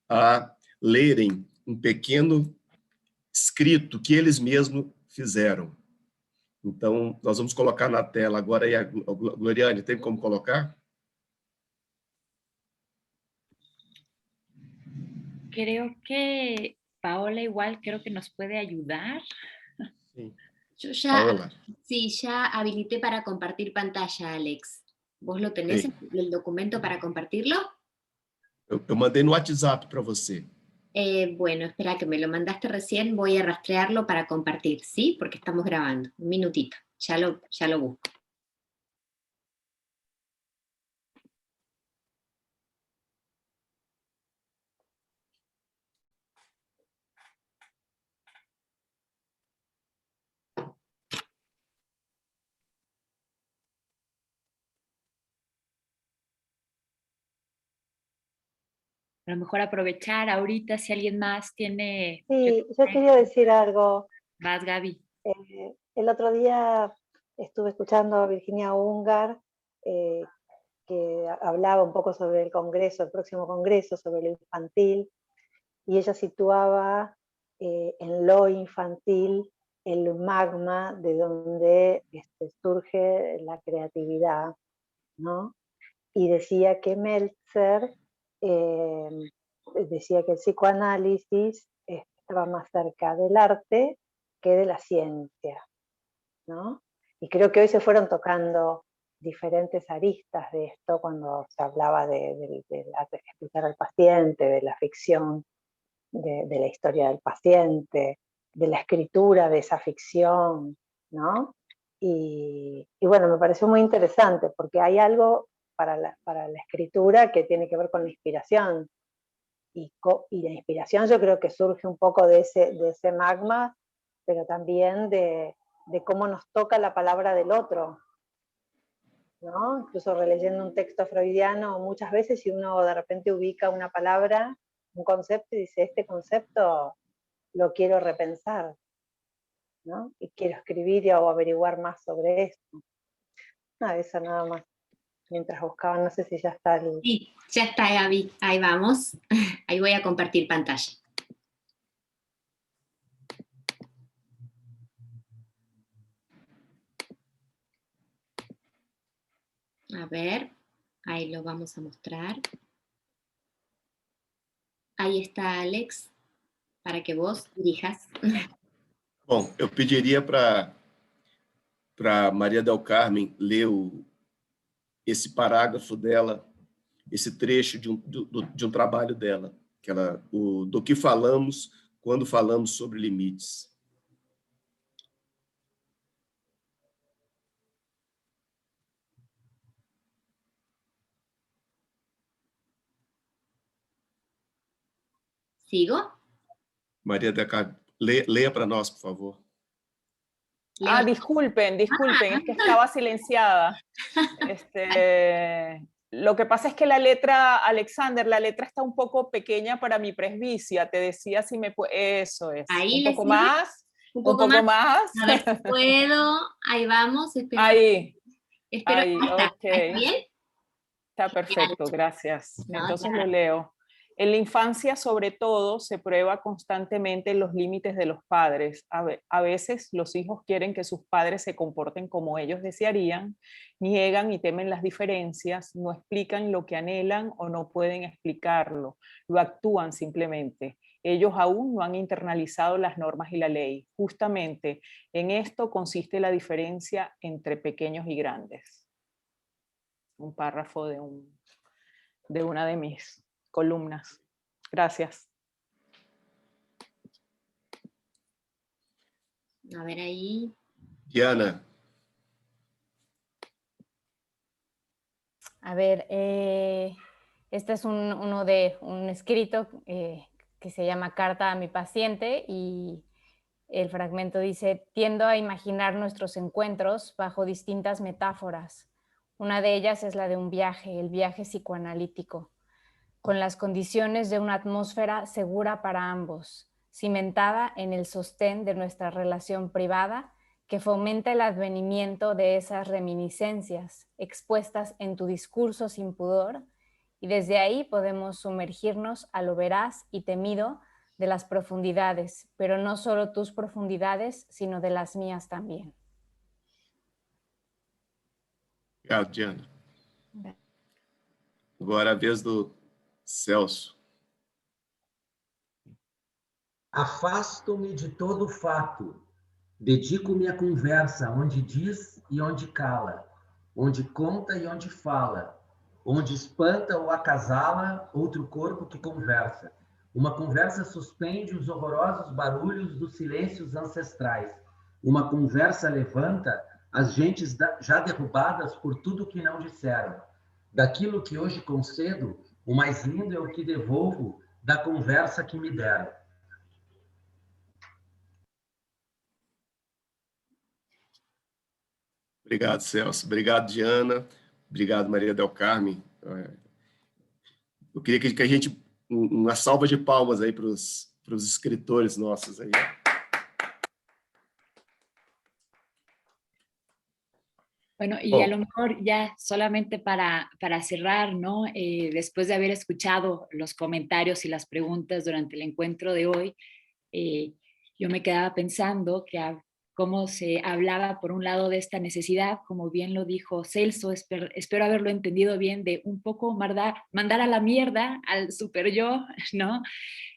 a lerem um pequeno escrito que eles mesmos fizeram. Então, nós vamos colocar na tela agora. E a Gloriane, tem como colocar? Creo que Paola igual creo que nos puede ayudar. Sí. Yo ya habilité para compartir pantalla, Alex. ¿Vos lo tenés el documento para compartirlo? Eu mandei no WhatsApp para você. Bueno, espera que me lo mandaste recién, voy a rastrearlo para compartir, ¿sí? Porque estamos grabando. Un minutito, ya lo busco. A lo mejor aprovechar ahorita si alguien más tiene... Sí, yo quería decir algo. Vas, Gaby. El otro día estuve escuchando a Virginia Ungar, que hablaba un poco sobre el congreso, el próximo congreso, sobre lo infantil, y ella situaba en lo infantil el magma de donde surge la creatividad, ¿no? Y decía que Meltzer decía que el psicoanálisis estaba más cerca del arte que de la ciencia, ¿no? Y creo que hoy se fueron tocando diferentes aristas de esto cuando se hablaba de explicar al paciente, de la ficción, de la historia del paciente, de la escritura de esa ficción, ¿no? Y bueno, me pareció muy interesante porque hay algo para la escritura que tiene que ver con la inspiración. Y la inspiración yo creo que surge un poco de ese magma, pero también de cómo nos toca la palabra del otro, ¿no? Incluso releyendo un texto freudiano, muchas veces si uno de repente ubica una palabra, un concepto, y dice, este concepto lo quiero repensar, ¿no? Y quiero escribir o averiguar más sobre esto. Eso nada más. Mientras buscaban, no sé si ya está el... Sí, ya está, Gaby. Ahí vamos. Ahí voy a compartir pantalla. A ver, ahí lo vamos a mostrar. Ahí está, Alex, para que vos dirijas. Bom, eu pediria para Maria del Carmen ler esse parágrafo dela, esse trecho de um trabalho dela, do que falamos quando falamos sobre limites. ¿Sigo? Maria del Carmen, leia para nós, por favor. Ah, disculpen, es que estaba silenciada. Lo que pasa es que la letra, Alexander, la letra está un poco pequeña para mi presbicia. Te decía si me puede... Eso es. Ahí un poco más. Un poco más. A ver si puedo. Ahí vamos. Espero. Ahí. Espero ahí, que está. Okay. ¿Está bien? Está perfecto, gracias. No, entonces ya. Lo leo. En la infancia, sobre todo, se prueba constantemente los límites de los padres. A veces los hijos quieren que sus padres se comporten como ellos desearían, niegan y temen las diferencias, no explican lo que anhelan o no pueden explicarlo, lo actúan simplemente. Ellos aún no han internalizado las normas y la ley. Justamente en esto consiste la diferencia entre pequeños y grandes. Un párrafo de una de mis columnas. Gracias. A ver ahí. Diana. A ver, este es un escrito que se llama Carta a mi paciente y el fragmento dice: tiendo a imaginar nuestros encuentros bajo distintas metáforas. Una de ellas es la de un viaje, el viaje psicoanalítico, con las condiciones de una atmósfera segura para ambos, cimentada en el sostén de nuestra relación privada, que fomenta el advenimiento de esas reminiscencias expuestas en tu discurso sin pudor, y desde ahí podemos sumergirnos a lo veraz y temido de las profundidades, pero no solo tus profundidades, sino de las mías también. Obrigado, Diana. Agora a vez do Celso. Afasto-me de todo fato, dedico-me à conversa onde diz e onde cala, onde conta e onde fala, onde espanta ou acasala outro corpo que conversa. Uma conversa suspende os horrorosos barulhos dos silêncios ancestrais. Uma conversa levanta as gentes já derrubadas por tudo que não disseram. Daquilo que hoje concedo, o mais lindo é o que devolvo da conversa que me deram. Obrigado, Celso. Obrigado, Diana. Obrigado, Maria del Carmen. Eu queria que a gente... Uma salva de palmas aí para os escritores nossos aí. Bueno, y a lo mejor ya solamente para cerrar, ¿no? Después de haber escuchado los comentarios y las preguntas durante el encuentro de hoy, yo me quedaba pensando que cómo se hablaba por un lado de esta necesidad, como bien lo dijo Celso, espero haberlo entendido bien, de un poco mandar a la mierda al super yo, ¿no?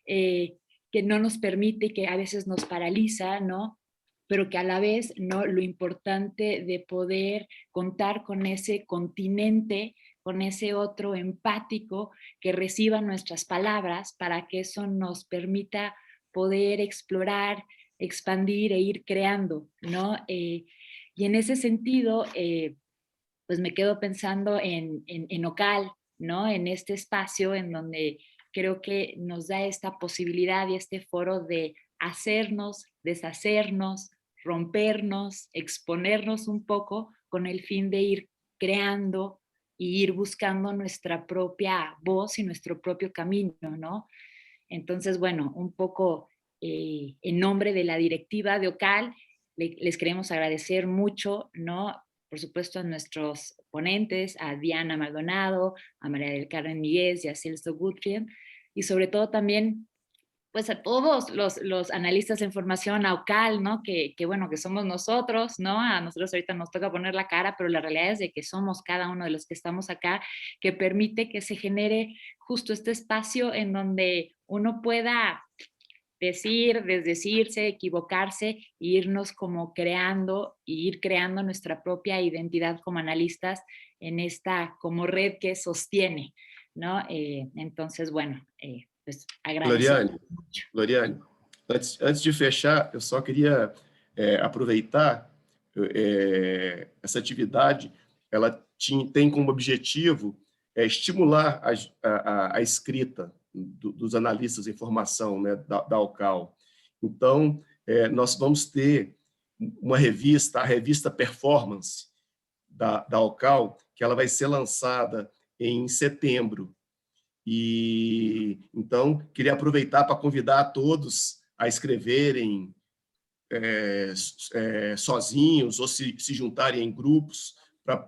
Que no nos permite, que a veces nos paraliza, ¿no? Pero que a la vez, ¿no? Lo importante de poder contar con ese continente, con ese otro empático que reciba nuestras palabras para que eso nos permita poder explorar, expandir e ir creando, ¿no? Y en ese sentido, pues me quedo pensando en Ocal, ¿no? En este espacio en donde creo que nos da esta posibilidad y este foro de hacernos, deshacernos, rompernos, exponernos un poco con el fin de ir creando y ir buscando nuestra propia voz y nuestro propio camino, ¿no? Entonces, bueno, un poco en nombre de la directiva de Ocal, les queremos agradecer mucho, ¿no? Por supuesto a nuestros ponentes, a Diana Maldonado, a María del Carmen Miguel y a Celso Gutfried, y sobre todo también pues a todos los analistas de información, a Ocal, ¿no? Que bueno, que somos nosotros, ¿no? A nosotros ahorita nos toca poner la cara, pero la realidad es de que somos cada uno de los que estamos acá, que permite que se genere justo este espacio en donde uno pueda decir, desdecirse, equivocarse, e irnos como creando, y ir creando nuestra propia identidad como analistas en esta como red que sostiene, ¿no? Entonces, bueno, pues agradecer. Gloriane, antes de fechar, eu só queria aproveitar essa atividade, ela tem como objetivo estimular a escrita dos analistas de informação, né, da Ocal. Então, nós vamos ter uma revista, a revista Performance da Ocal, que ela vai ser lançada em setembro. E então queria aproveitar para convidar a todos a escreverem sozinhos ou se juntarem em grupos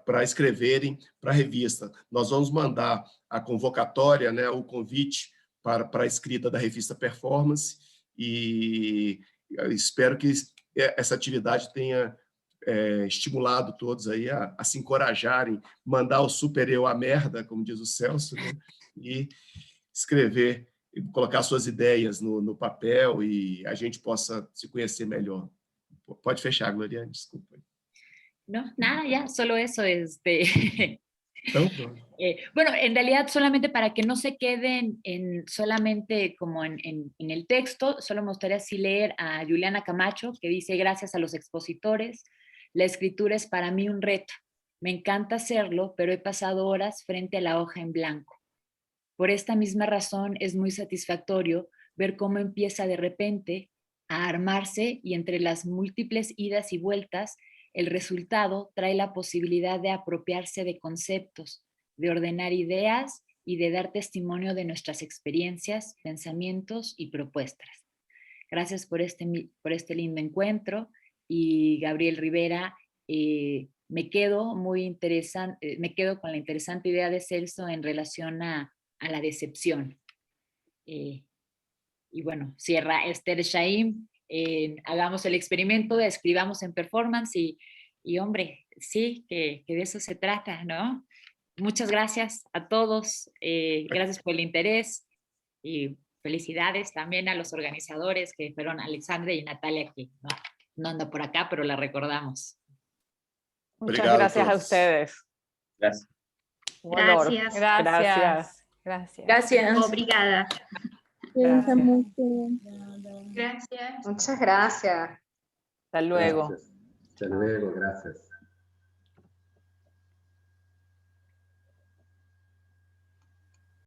para escreverem para a revista. Nós vamos mandar a convocatória, né, o convite para a escrita da revista Performance, e eu espero que essa atividade tenha estimulado todos aí a se encorajarem, mandar o super eu a merda, como diz o Celso, né? E escrever, colocar suas ideias no papel y a gente possa se conhecer melhor. Pode fechar, Gloriane, desculpa. No, nada, ya, solo eso. Então, bueno, en realidad solamente para que no se queden solamente como en el texto, solo me gustaría así leer a Juliana Camacho, que dice: gracias a los expositores, la escritura es para mí un reto. Me encanta hacerlo, pero he pasado horas frente a la hoja en blanco. Por esta misma razón es muy satisfactorio ver cómo empieza de repente a armarse, y entre las múltiples idas y vueltas El resultado trae la posibilidad de apropiarse de conceptos, de ordenar ideas y de dar testimonio de nuestras experiencias, pensamientos y propuestas. Gracias por este lindo encuentro, y Gabriel Rivera, me quedo con la interesante idea de Celso en relación a la decepción. Y bueno, cierra Esther Shaim, hagamos el experimento, escribamos en performance y hombre, sí, que de eso se trata, ¿no? Muchas gracias a todos, gracias por el interés y felicidades también a los organizadores que fueron Alexandra y Natalia, que no anda por acá, pero la recordamos. Muchas gracias a ustedes. Gracias. Un honor. Gracias. Gracias. Obrigada. Gracias. Gracias. Muchas gracias. Hasta luego. Gracias. Hasta luego, gracias.